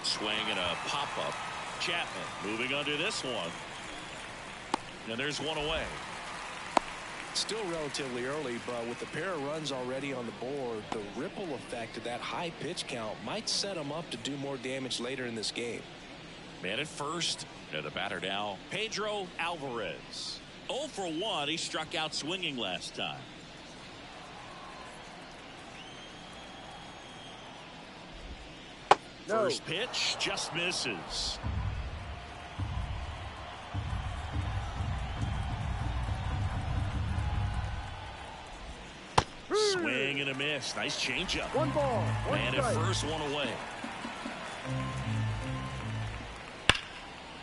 Swing and a pop-up. Chapman moving under this one. And there's one away. Still relatively early, but with a pair of runs already on the board, the ripple effect of that high pitch count might set them up to do more damage later in this game. Man at first. And the batter now, Pedro Alvarez. 0 for 1. He struck out swinging last time. No. First pitch just misses. Swing and a miss. Nice changeup. One ball. Man at first, one away.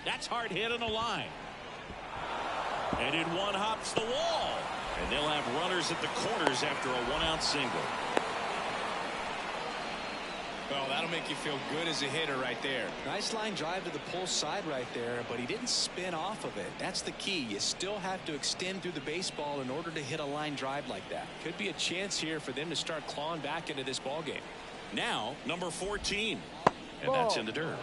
That's hard hit on the line. And in one hops the wall. And they'll have runners at the corners after a 1-out single. Well, that'll make you feel good as a hitter right there. Nice line drive to the pull side right there, but he didn't spin off of it. That's the key. You still have to extend through the baseball in order to hit a line drive like that. Could be a chance here for them to start clawing back into this ball game. Now, number 14. And that's in the dirt.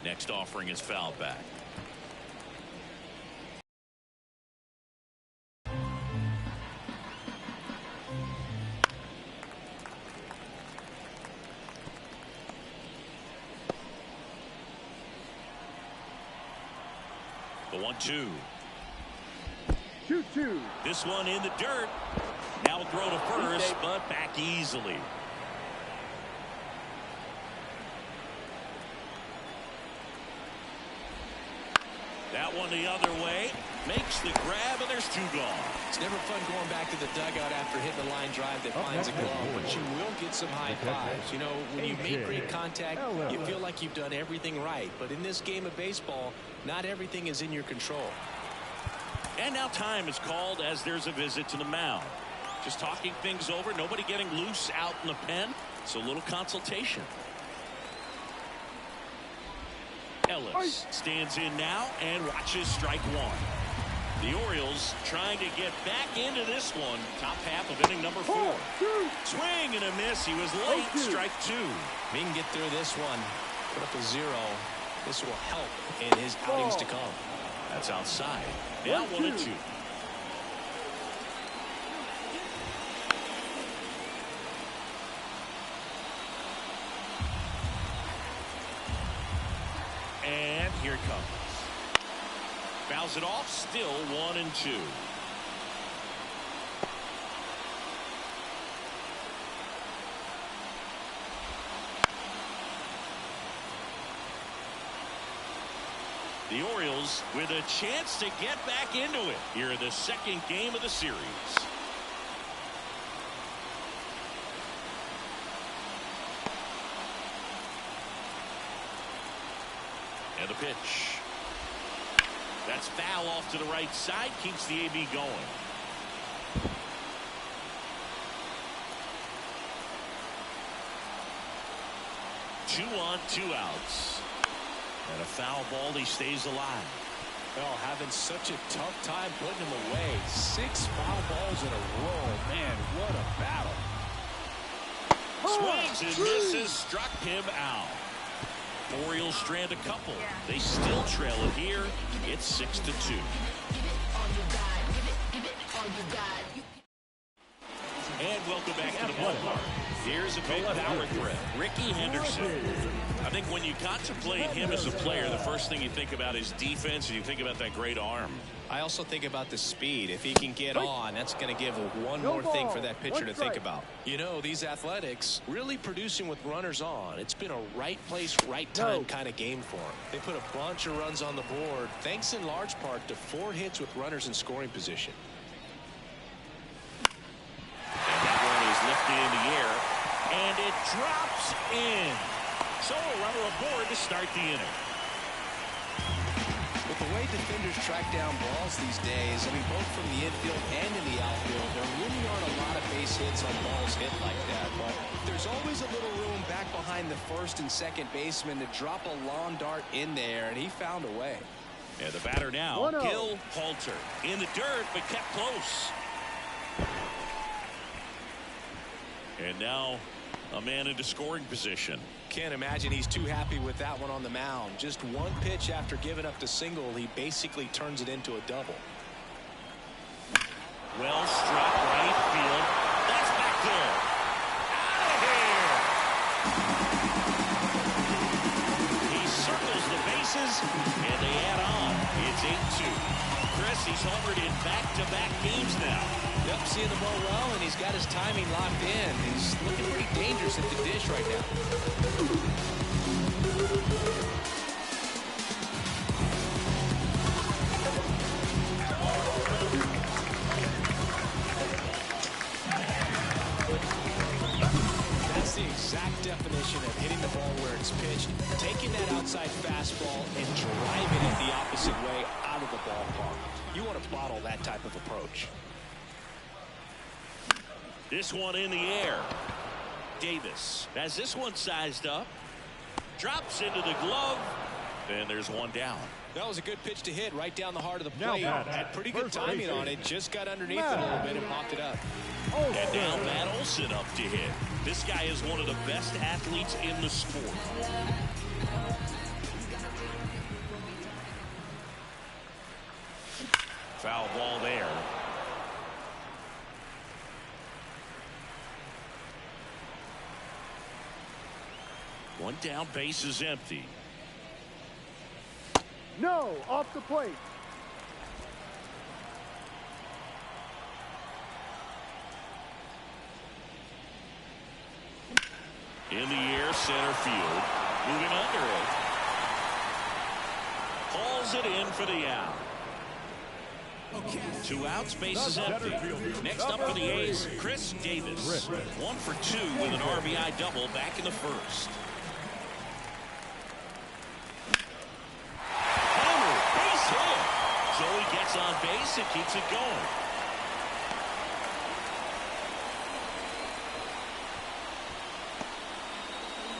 Next offering is fouled back. The 1-2. 2-2. This one in the dirt. Now throw to first, but back easily. That one the other way. Makes the grab, and there's 2 gone. It's never fun going back to the dugout after hitting a line drive that finds a glove, but you will get some high fives. You know, when you make great contact, you feel like you've done everything right. But in this game of baseball, not everything is in your control. And now time is called as there's a visit to the mound. Just talking things over. Nobody getting loose out in the pen. So a little consultation. Ellis stands in now and watches strike one. The Orioles trying to get back into this one. Top half of inning number 4. Swing and a miss. He was late. Strike 2. If he can get through this one, put up a 0. This will help in his outings to come. That's outside. Now 1-2. And here it comes. Fouls it off. Still 1-2. The Orioles with a chance to get back into it here in the second game of the series. And the pitch. That's foul off to the right side. Keeps the AB going. Two on, 2 outs. And a foul ball. He stays alive. Well, having such a tough time putting him away. 6 foul balls in a row. Man, what a battle. Swings and misses. Struck him out. Orioles strand a couple. They still trail it here. It's 6-2. And welcome back to the ballpark. Here's a big power threat, Ricky Henderson. I think when you contemplate him as a player, the first thing you think about is defense, and you think about that great arm. I also think about the speed. If he can get on, that's going to give one more thing for that pitcher to think about. You know, these Athletics really producing with runners on. It's been a right place, right time kind of game for them. They put a bunch of runs on the board, thanks in large part to 4 hits with runners in scoring position. And that one is lifted in the air, and it drops in. So a runner aboard to start the inning. With the way defenders track down balls these days, I mean, both from the infield and in the outfield, there really aren't a lot of base hits on balls hit like that. But there's always a little room back behind the first and second baseman to drop a long dart in there, and he found a way. And the batter now, Gil Halter. In the dirt, but kept close. And now a man into scoring position. Can't imagine he's too happy with that one on the mound. Just one pitch after giving up the single, he basically turns it into a double. Well struck right field. That's back there. Out of here. He circles the bases, and they add on. It's 8-2. Chris, he's homered in back-to-back games now. Yep, seeing the ball well, and he's got his timing locked in. He's looking pretty dangerous at the dish right now. That's the exact definition of hitting the ball where it's pitched, taking that outside fastball and driving it the opposite way out of the ballpark. You want to bottle that type of approach. This one in the air. Davis has this one sized up. Drops into the glove. And there's one down. That was a good pitch to hit right down the heart of the plate. Had pretty good timing on it. Just got underneath it a little bit and popped it up. And now Matt Olson up to hit. This guy is one of the best athletes in the sport. Foul ball there. One down, base is empty. No, off the plate. In the air, center field. Moving under it. Hauls it in for the out. 2 outs, base is empty. Next up for the A's, Chris Davis. 1 for 2 with an RBI double back in the first. Hammer, base hit. Joey gets on base and keeps it going.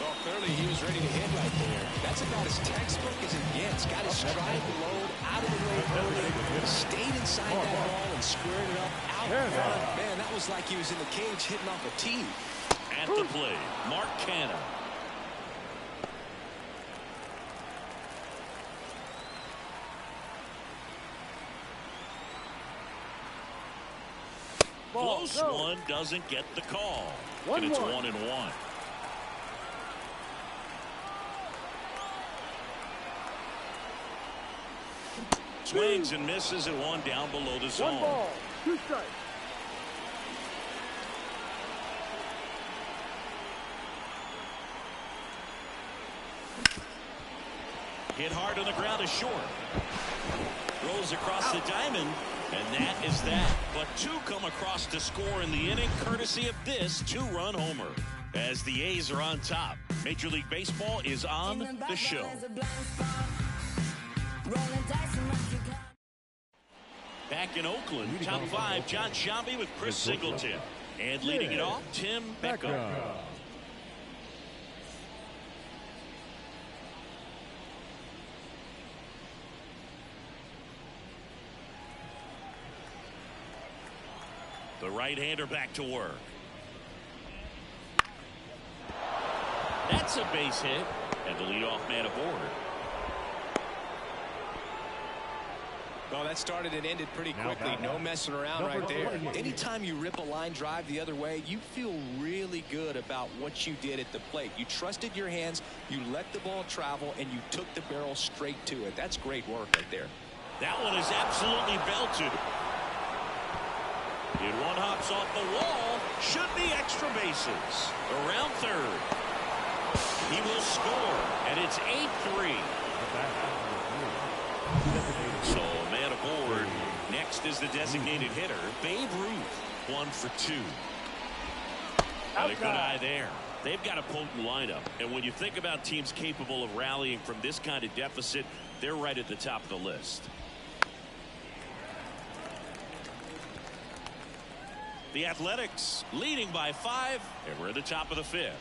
Well, clearly he was ready to hit right there. That's about as textbook as it gets. Got his stride load out of the way early, stayed inside that ball and squared it up out front. Man, that was like he was in the cage hitting off a tee. At the plate, Mark Canha. Close one doesn't get the call. And it's 1-1. Swings and misses at 1 down below the zone. 1 ball, 2 strikes. Hit hard on the ground is short. Rolls across the diamond, and that is that. But 2 come across to score in the inning, courtesy of this 2-run homer. As the A's are on top, Major League Baseball is on the show. Back in Oakland, top 5, John Shambi with Chris Singleton. And leading it off, Tim Beckham. The right-hander back to work. That's a base hit, and the leadoff man aboard. Well, that started and ended pretty quickly. No messing around right there. Anytime you rip a line drive the other way, you feel really good about what you did at the plate. You trusted your hands, you let the ball travel, and you took the barrel straight to it. That's great work right there. That one is absolutely belted. And one hops off the wall. Should be extra bases. Around third. He will score, and it's 8-3. So a man aboard. Next is the designated hitter, Babe Ruth, 1 for 2. And a good eye there. They've got a potent lineup, and when you think about teams capable of rallying from this kind of deficit, they're right at the top of the list. The Athletics leading by 5, and we're at the top of the 5th.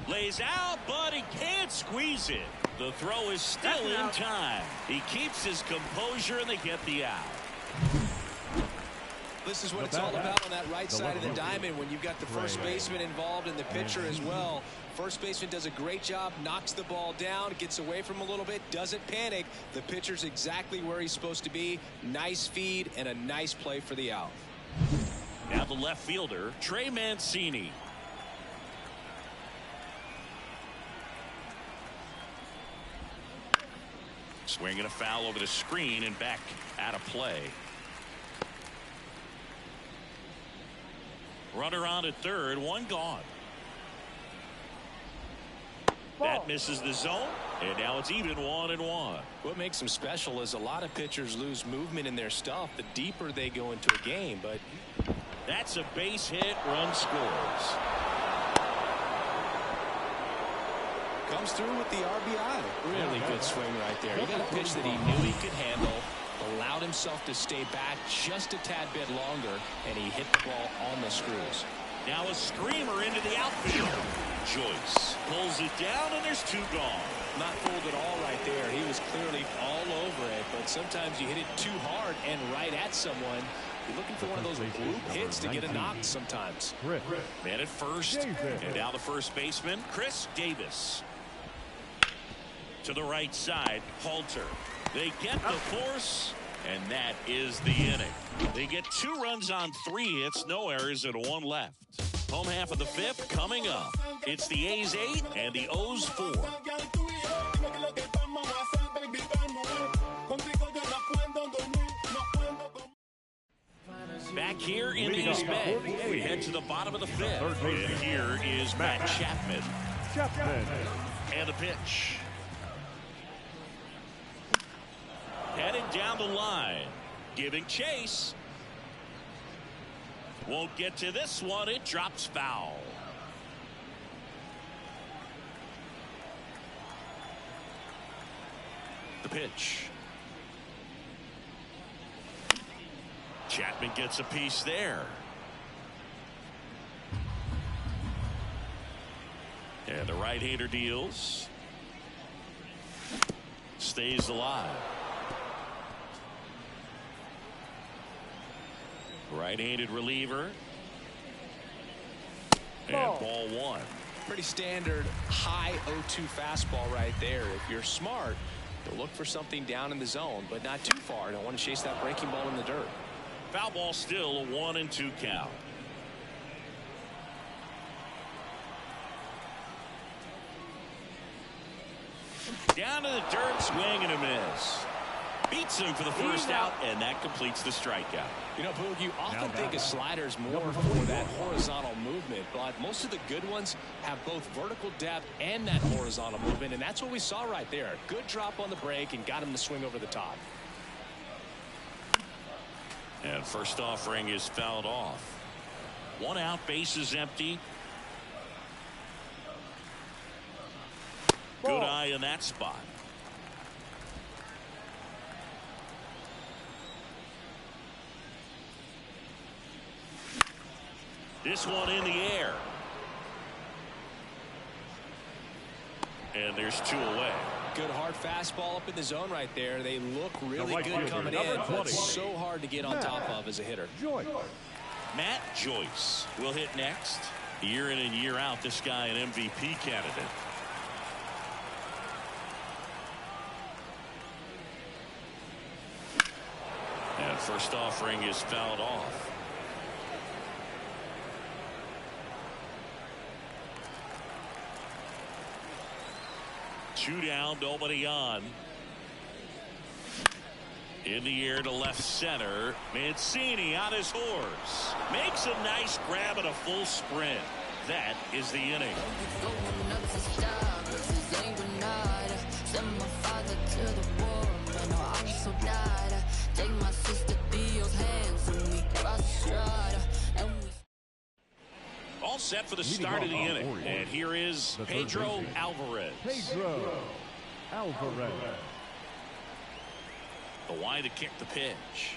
Lays out, but he can't squeeze it. The throw is still in time. He keeps his composure, and they get the out. This is what it's all about on that right side of the diamond when you've got the first baseman involved and the pitcher as well. First baseman does a great job, knocks the ball down, gets away from him a little bit, doesn't panic. The pitcher's exactly where he's supposed to be. Nice feed and a nice play for the out. Now the left fielder, Trey Mancini. Swinging a foul over the screen and back out of play. Runner on at third, one gone. That misses the zone, and now it's even 1-1. What makes them special is a lot of pitchers lose movement in their stuff the deeper they go into a game, but that's a base hit, run scores. Comes through with the RBI. Really good swing right there. He got a pitch that he knew he could handle, allowed himself to stay back just a tad bit longer, and he hit the ball on the screws. Now a screamer into the outfield. Joyce pulls it down, and there's 2 gone. Not fooled at all right there. He was clearly all over it, but sometimes you hit it too hard and right at someone. You're looking for one of those bloop hits to get a knock sometimes. Man at first, and now the first baseman, Chris Davis. To the right side, Halter. They get the force, and that is the inning. They get 2 runs on 3 hits, no errors, and 1 left. Home half of the 5th coming up. It's the A's 8 and the O's 4. Back here in the East Bay, we head to the bottom of the 5th. And here is Matt Chapman. And the pitch. Heading down the line, giving chase. Won't get to this one. It drops foul. The pitch. Chapman gets a piece there. And the right-hander deals. Stays alive. Right-handed reliever. And ball 1. Pretty standard high 0-2 fastball right there. If you're smart, you'll look for something down in the zone, but not too far. Don't want to chase that breaking ball in the dirt. Foul ball still, a 1-2 count. Down to the dirt, swing and a miss. Beats him for the first out, and that completes the strikeout. You know, Boog, you often think of sliders more for that horizontal movement, but most of the good ones have both vertical depth and that horizontal movement, and that's what we saw right there. Good drop on the break and got him to swing over the top. And first offering is fouled off. 1 out, base is empty. Good eye in that spot. This one in the air. And there's 2 away. Good hard fastball up in the zone right there. They look really good coming in, but so hard to get on top of as a hitter. Matt Joyce will hit next. Year in and year out, this guy an MVP candidate. And first offering is fouled off. Two down, nobody on. In the air to left center. Mancini on his horse. Makes a nice grab and a full sprint. That is the inning. All set for the start of the inning. And here is Pedro Alvarez. Pedro Alvarez. The wide to kick the pitch.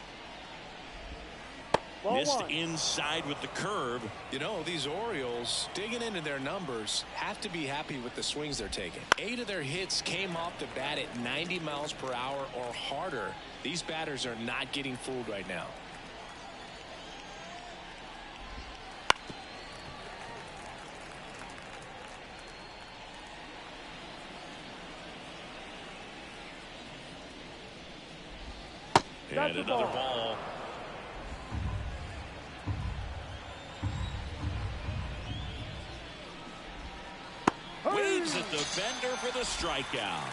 Ball Missed one. inside with the curve. You know, these Orioles, digging into their numbers, have to be happy with the swings they're taking. 8 of their hits came off the bat at 90 miles per hour or harder. These batters are not getting fooled right now. And another ball. Waves at the defender for the strikeout.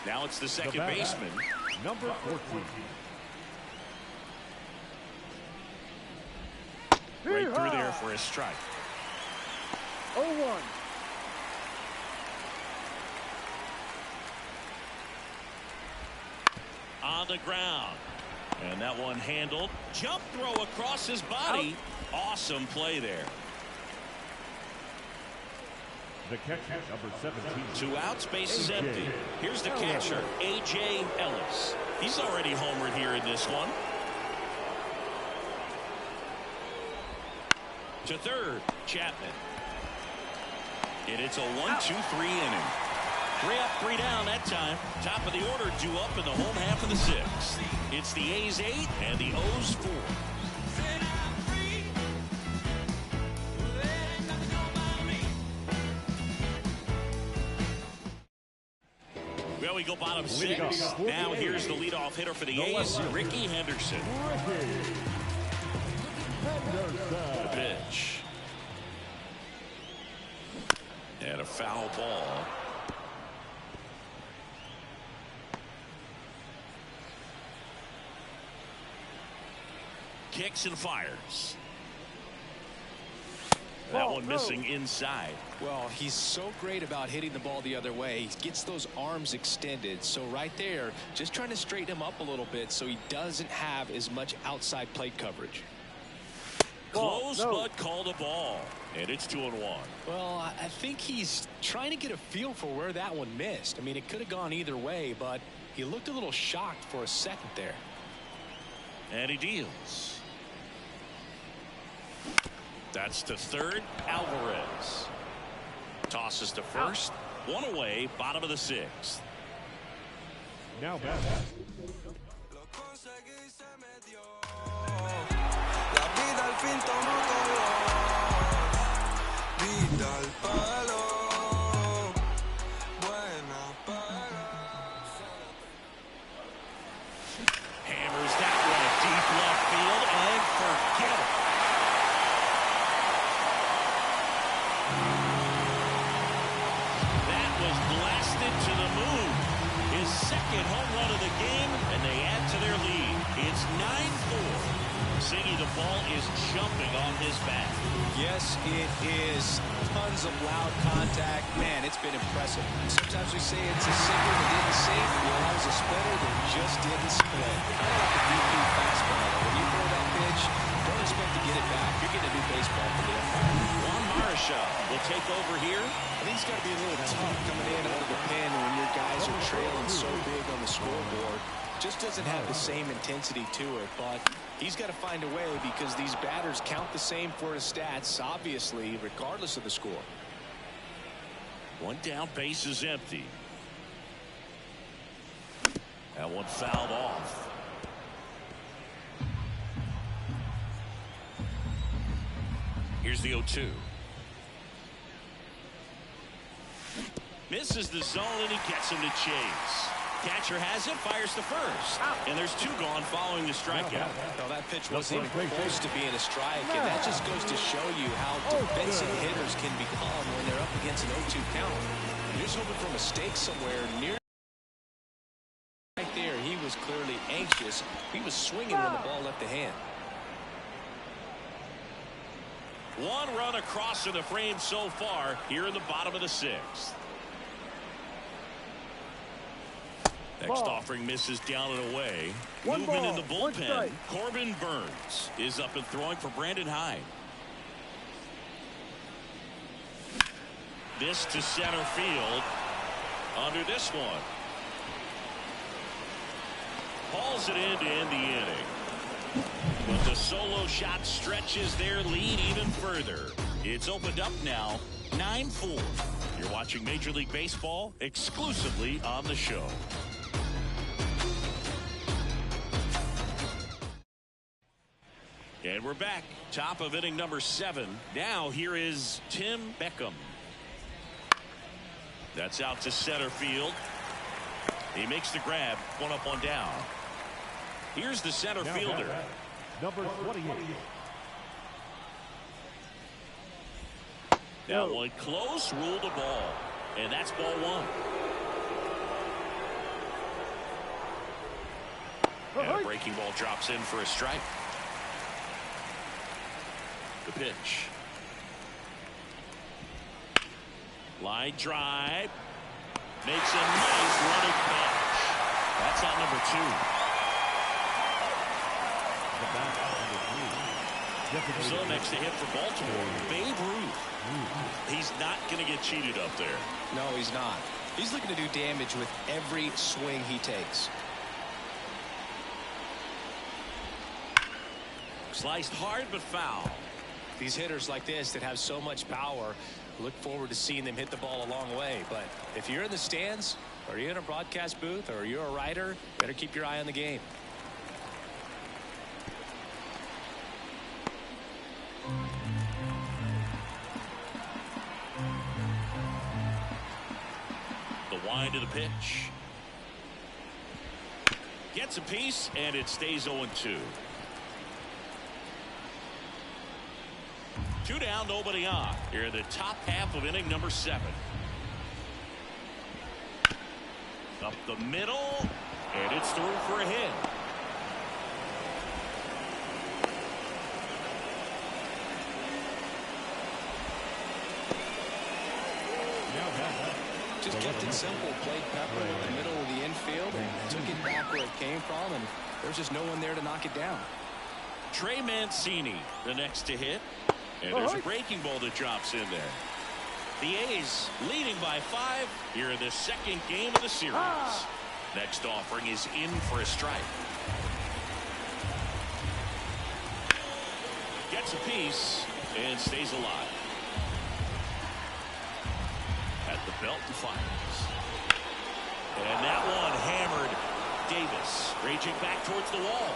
Now it's the second baseman. Number 14. Right through there for a strike. 0-1. On the ground. And that one handled. Jump throw across his body. Awesome play there. The catcher, number 17. 2 outs, base is empty. Here's the catcher, A.J. Ellis. He's already homered here in this one. To third, Chapman. And it's a 1-2-3 inning. 3 up, 3 down that time. Top of the order due up in the home half of the 6th. It's the A's 8 and the O's 4. Well, we go bottom 6. Now here's the leadoff hitter for the A's, Ricky Henderson. The pitch. And a foul ball. Kicks and fires. That one missing inside. Well, he's so great about hitting the ball the other way. He gets those arms extended. So right there, just trying to straighten him up a little bit so he doesn't have as much outside plate coverage. Close, but called a ball. And it's 2-1. Well, I think he's trying to get a feel for where that one missed. I mean, it could have gone either way, but he looked a little shocked for a second there. And he deals. That's to third, Alvarez. Tosses to first. One away, bottom of the 6th. Now back. Hammers that one deep left field and forget it. That was blasted to the moon. His second home run of the game, and they add to their lead. It's 9-4. Siggy, the ball is jumping on his bat. Yes, it is. Tons of loud contact. Man, it's been impressive. Sometimes we say it's a single that didn't sink. Well, that was a splitter that just didn't split. Kind of like a BP fastball. When you throw that pitch, don't expect to get it back. You're getting a new baseball for the umpire. Juan Marichal will take over here. I think it's got to be a little tough coming in out of the pen when your guys are trailing so big on the scoreboard. Just doesn't have the same intensity to it, but he's got to find a way because these batters count the same for his stats, obviously, regardless of the score. One down, base is empty. That one fouled off. Here's the 0-2. Misses the zone and he gets him to chase. Catcher has it, fires to first. And there's two gone following the strikeout. Well, that pitch wasn't even close to being a strike, and that just goes to show you how defensive hitters can become when they're up against an 0-2 count. You're just hoping for a mistake somewhere near. Right there, he was clearly anxious. He was swinging when the ball left the hand. One run across in the frame so far here in the bottom of the sixth. Next offering misses down and away. Movement in the bullpen. Corbin Burns is up and throwing for Brandon Hyde. This to center field. Under this one. Hauls it in to end the inning. But the solo shot stretches their lead even further. It's opened up now, 9-4. You're watching Major League Baseball exclusively on the show. And we're back. Top of inning number 7. Now here is Tim Beckham. That's out to center field. He makes the grab. One up, one down. Here's the center fielder. Number 28. That one close, ruled the ball. And that's ball one. And a breaking ball drops in for a strike. The pitch. Line drive. Makes a nice running catch. That's on number 2. So next to hit for Baltimore, Babe Ruth. He's not going to get cheated up there. No, he's not. He's looking to do damage with every swing he takes. Sliced hard but foul. These hitters like this that have so much power, look forward to seeing them hit the ball a long way. But if you're in the stands, or you're in a broadcast booth, or you're a writer, better keep your eye on the game. The wind of the pitch. Gets a piece, and it stays 0-2. 2 down, nobody on. Here in the top half of inning number 7. Up the middle, and it's through for a hit. Just kept it simple. Played Pepper in the middle of the infield and took it back where it came from, and there's just no one there to knock it down. Trey Mancini, the next to hit. And there's a breaking ball that drops in there. The A's leading by 5 here in the second game of the series. Next offering is in for a strike. Gets a piece and stays alive. At the belt and fires. And that one hammered. Davis raging back towards the wall.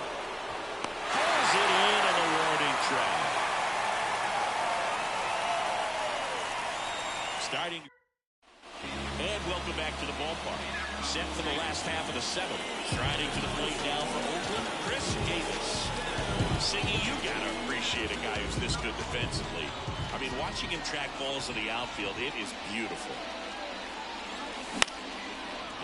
Pulls it in on the warning track. Starting. And welcome back to the ballpark. Set for the last half of the 7th. Striding to the plate now for Oakland, Chris Davis. Siggy, you gotta appreciate a guy who's this good defensively. I mean, watching him track balls in the outfield, it is beautiful.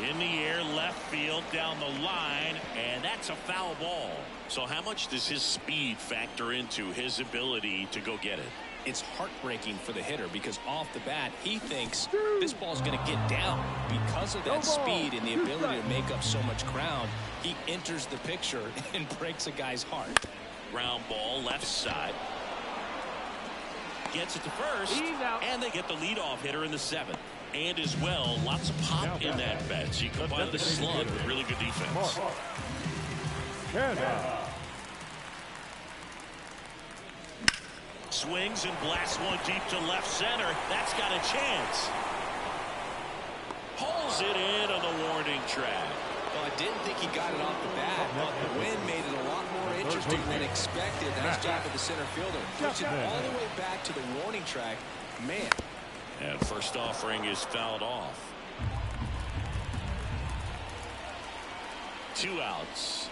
In the air, left field, down the line, and that's a foul ball. So how much does his speed factor into his ability to go get it? It's heartbreaking for the hitter because off the bat, he thinks this ball's going to get down. Because of that speed and the ability to make up so much ground, he enters the picture and breaks a guy's heart. Ground ball, left side. Gets it to first, and they get the leadoff hitter in the 7th. And as well, lots of pop in that bet. So you combine the slug with really good defense. Swings and blasts one deep to left center. That's got a chance. Pulls it in on the warning track. Well, I didn't think he got it off the bat, but the wind made it a lot more interesting than expected. Nice job of the center fielder. Puts it all the way back to the warning track. Man. And first offering is fouled off. 2 outs.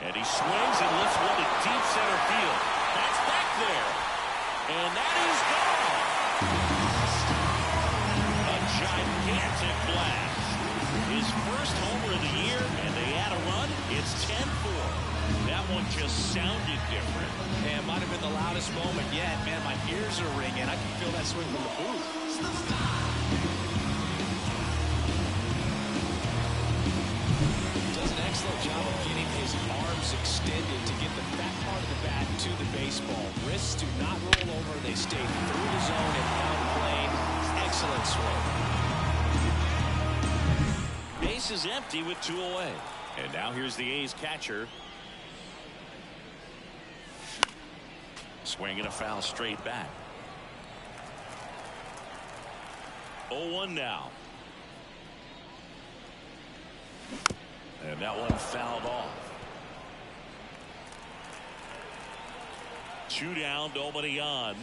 And he swings and lifts one to deep center field. That's back there. And that is gone. A gigantic blast. His first homer of the year, and they add a run. It's 10-4. That one just sounded different. And it might have been the loudest moment yet. Man, my ears are ringing. I can feel that swing from the booth. Does an excellent job of getting his arms extended to get the back part of the bat to the baseball. Wrists do not roll over. They stay through the zone and down plane. Excellent swing. Base is empty with 2 away. And now here's the A's catcher. Swinging a foul straight back. 0-1 now. And that one fouled off. 2 down, nobody on.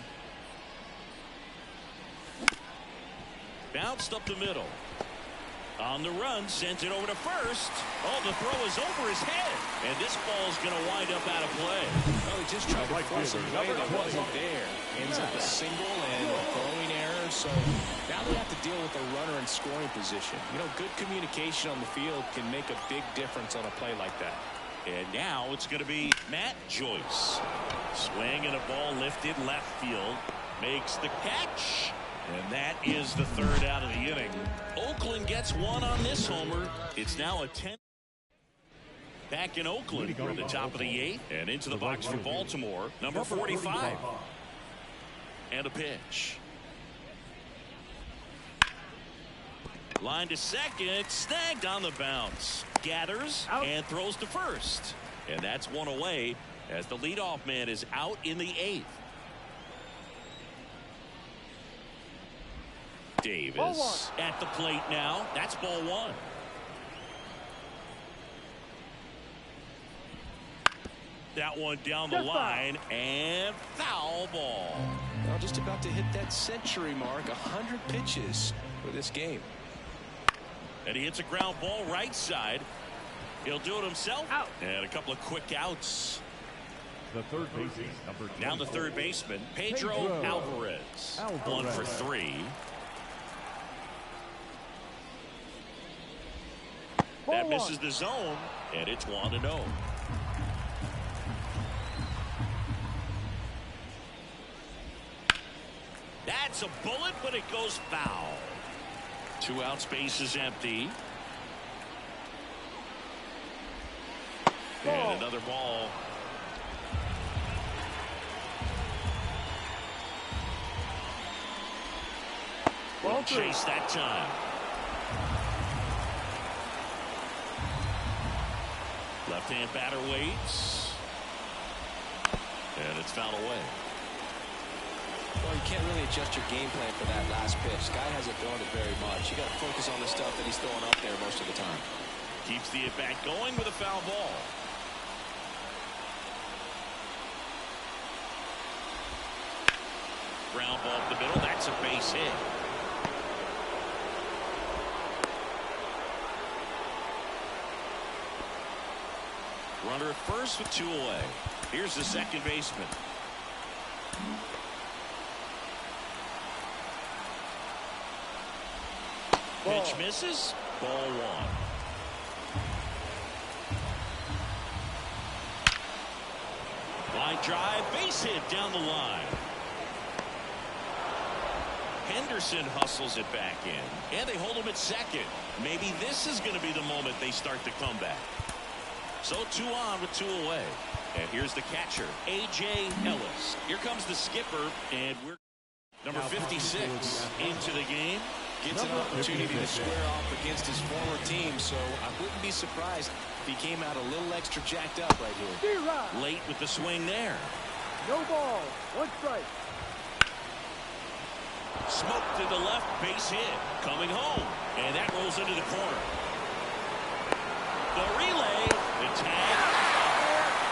Bounced up the middle. On the run, sends it over to first. Oh, the throw is over his head. And this ball is going to wind up out of play. Oh, he just tried to force a play that wasn't there. Ends up a single and a throwing error. So now they have to deal with a runner in scoring position. You know, good communication on the field can make a big difference on a play like that. And now it's going to be Matt Joyce. Swing and a ball lifted left field. Makes the catch. And that is the 3rd out of the inning. Oakland gets 1 on this homer. It's now a 10. Back in Oakland, we're at the top of the 8th. And into the box for Baltimore, number 45. And a pitch. Line to second, snagged on the bounce. Gathers and throws to first. And that's 1 away as the leadoff man is out in the 8th. Davis at the plate now. That's ball 1. That one down the line and foul ball. Well, just about to hit that century mark. 100 pitches for this game. And he hits a ground ball right side. He'll do it himself. Out. And a couple of quick outs. The third baseman, number 24. Now the third baseman, Pedro Alvarez. 1 for 3. That misses the zone, and it's 1-0. That's a bullet, but it goes foul. 2 outs, base is empty. And another ball. Won't chase that time. Left-hand batter waits. And it's fouled away. Well, you can't really adjust your game plan for that last pitch. Guy hasn't thrown it very much. You got to focus on the stuff that he's throwing up there most of the time. Keeps the at-bat going with a foul ball. Ground ball up the middle. That's a base hit. Runner at first with 2 away. Here's the second baseman. Pitch misses. Ball 1. Line drive, base hit down the line. Henderson hustles it back in. And they hold him at second. Maybe this is going to be the moment they start to come back. So 2 on with 2 away. And here's the catcher, A.J. Ellis. Here comes the skipper, and we're number 56 into the game. Gets an opportunity to square off against his former team, so I wouldn't be surprised if he came out a little extra jacked up right here. Late with the swing there. No ball. 1 strike. Smoked to the left, base hit. Coming home, and that rolls into the corner. The relay, the tag.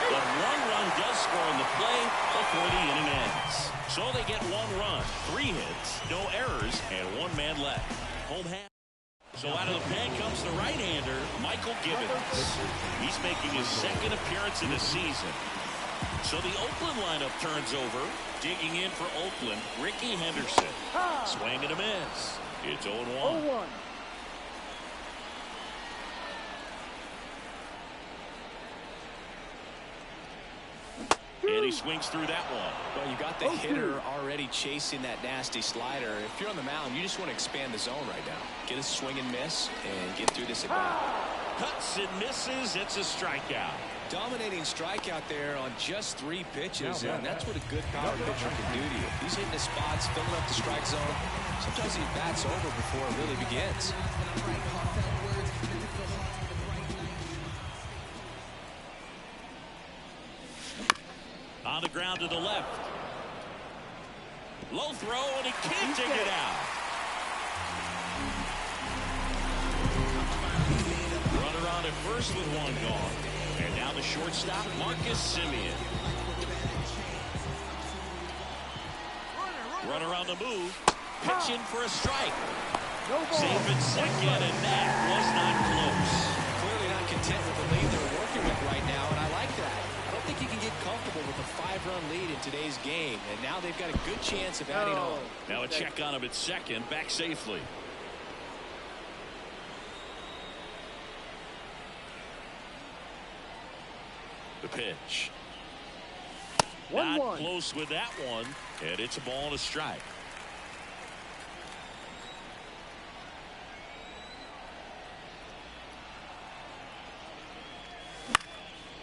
But 1 run does score in the play before the inning ends. So they get 1 run, 3 hits, no errors, and 1 man left. Home half. So out of the pen comes the right-hander, Michael Gibbons. He's making his second appearance in the season. So the Oakland lineup turns over. Digging in for Oakland, Ricky Henderson. Swing and a miss. It's 0-1. And he swings through that one. Well, you got the hitter already chasing that nasty slider. If you're on the mound, you just want to expand the zone right now. Get a swing and miss and get through this at bat. Cuts and misses. It's a strikeout. Dominating strikeout there on just 3 pitches, and that's what a good power pitcher can do to you. He's hitting his spots, filling up the strike zone. Sometimes he bats over before it really begins. On the ground to the left. Low throw, and he can't dig it out. Runner on at first with one gone. And now the shortstop, Marcus Semien. Runner on the move. Pitching for a strike. Safe at second, and that was not close. Clearly not content with the lead they're working with right now, and I like that. I don't think you can get comfortable with a 5-run lead in today's game, and now they've got a good chance of adding on. Now a check on him at second, back safely. The pitch. Not close with that one, and it's a ball and a strike.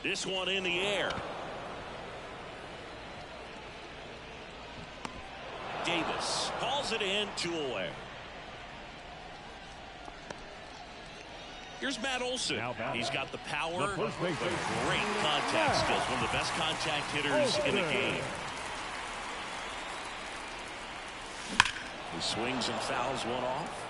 This one in the air. Davis hauls it in, 2 away. Here's Matt Olson. He's got the power, but great contact skills. One of the best contact hitters in the game. He swings and fouls one off.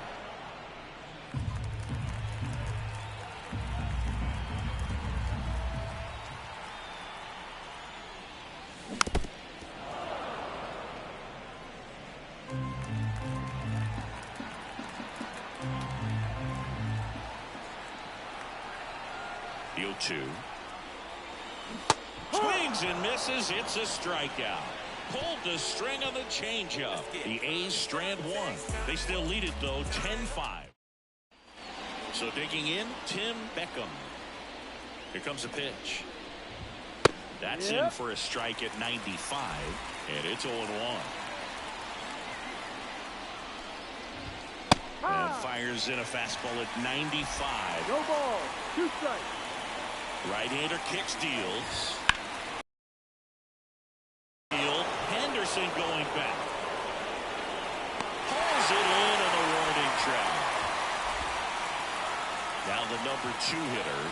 The 0-2. Swings and misses. It's a strikeout. Pulled the string on the changeup. The A's strand one. They still lead it, though, 10-5. So digging in, Tim Beckham. Here comes a pitch. That's in for a strike at 95, and it's 0-1. And fires in a fastball at 95. No ball, 2 strikes. Right-hander kicks, deals. Henderson going back. Pulls it in on the warning track. Now the number 2 hitter.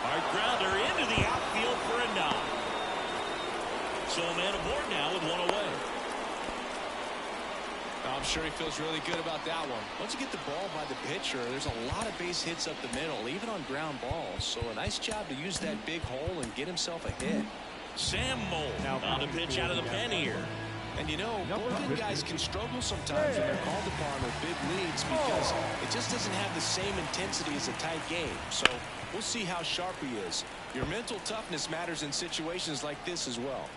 Hard grounder into the outfield for a knock. So a man aboard now with 1 away. I'm sure he feels really good about that one. Once you get the ball by the pitcher, there's a lot of base hits up the middle, even on ground balls. So a nice job to use that big hole and get himself a hit. Sam Moll on the pitch out of the pen here. And you know, bullpen guys can struggle sometimes when they're called upon with big leads because it just doesn't have the same intensity as a tight game. So we'll see how sharp he is. Your mental toughness matters in situations like this as well.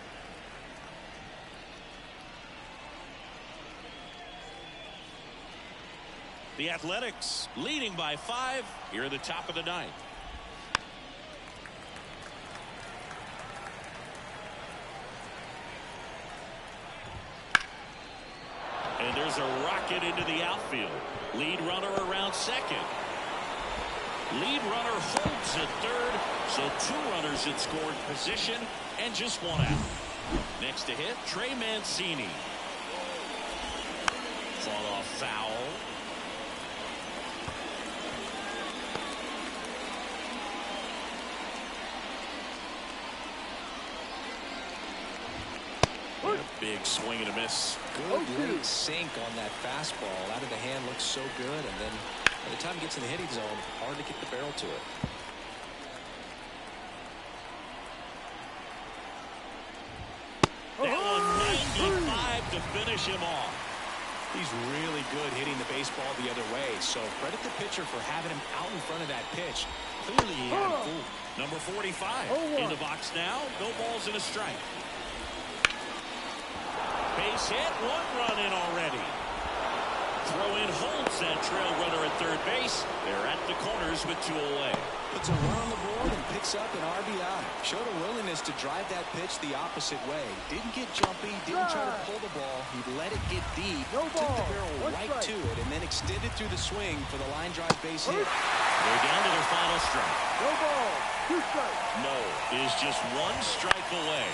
The Athletics leading by 5 here at the top of the 9th. And there's a rocket into the outfield. Lead runner around second. Lead runner holds at third. So 2 runners in scoring position and just 1 out. Next to hit, Trey Mancini. Fall off foul. Big swing and a miss. Good late sink on that fastball. Out of the hand looks so good, and then by the time it gets in the hitting zone, hard to get the barrel to it. That one 95 to finish him off. He's really good hitting the baseball the other way, so credit the pitcher for having him out in front of that pitch. Clearly he had him fooled. Number 45 in the box now. No balls and a strike. Base hit, 1 run in already. Throw in holds that trail runner at third base. They're at the corners with 2 away. Puts a run on the board and picks up an RBI. Showed a willingness to drive that pitch the opposite way. Didn't get jumpy, didn't try to pull the ball. He let it get deep, took the barrel right to it, and then extended through the swing for the line drive base hit. They're down to their final strike. No ball. 2 strikes. No is just 1 strike away.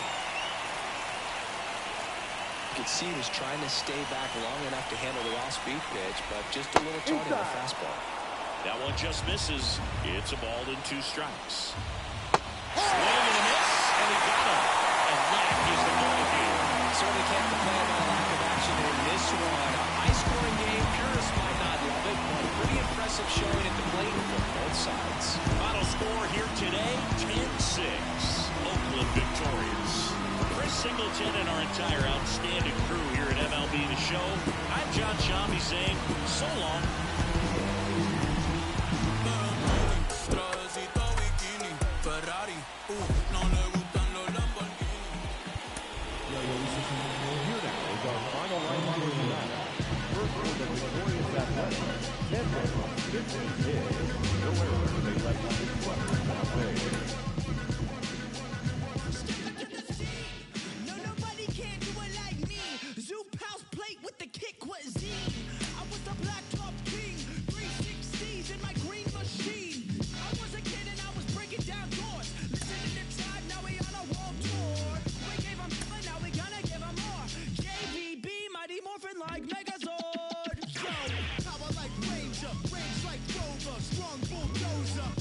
You could see he was trying to stay back long enough to handle the off-speed pitch, but just a little tardy on the fastball. That one just misses. It's a ball and 2 strikes. Swing and a miss, and he got him. And that is the ball game. Certainly can't complain about a lack of action in this one. A high-scoring game. Purists might not love it, but pretty impressive showing at the plate from both sides. Final score here today, 10-6. Oakland victorious. For Chris Singleton and our entire outstanding crew here at MLB The Show, I'm John Shambi saying so long. No, nobody can do it like me. Zoop house plate with the kick cuisine. I was the black top king, 360s in my green machine. I was a kid and I was breaking down doors. Listening to Tribe, now we on a world tour. We gave them fun, now we gonna give them more. JVB, mighty morphin' like Megazord. Yo, power like Ranger, range like Rover, strong bulldozer.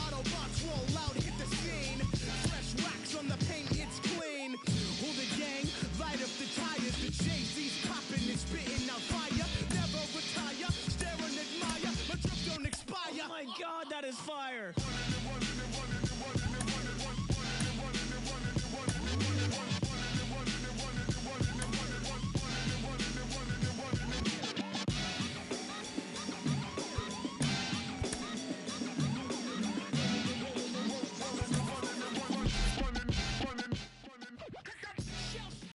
Autobots roll out, hit the scene. Fresh wax on the paint, it's clean. Hold the gang, light up the tires. The Jay-Z's popping and spitting out fire. Never retire, stare and admire. My trip don't expire. Oh my God, that is fire.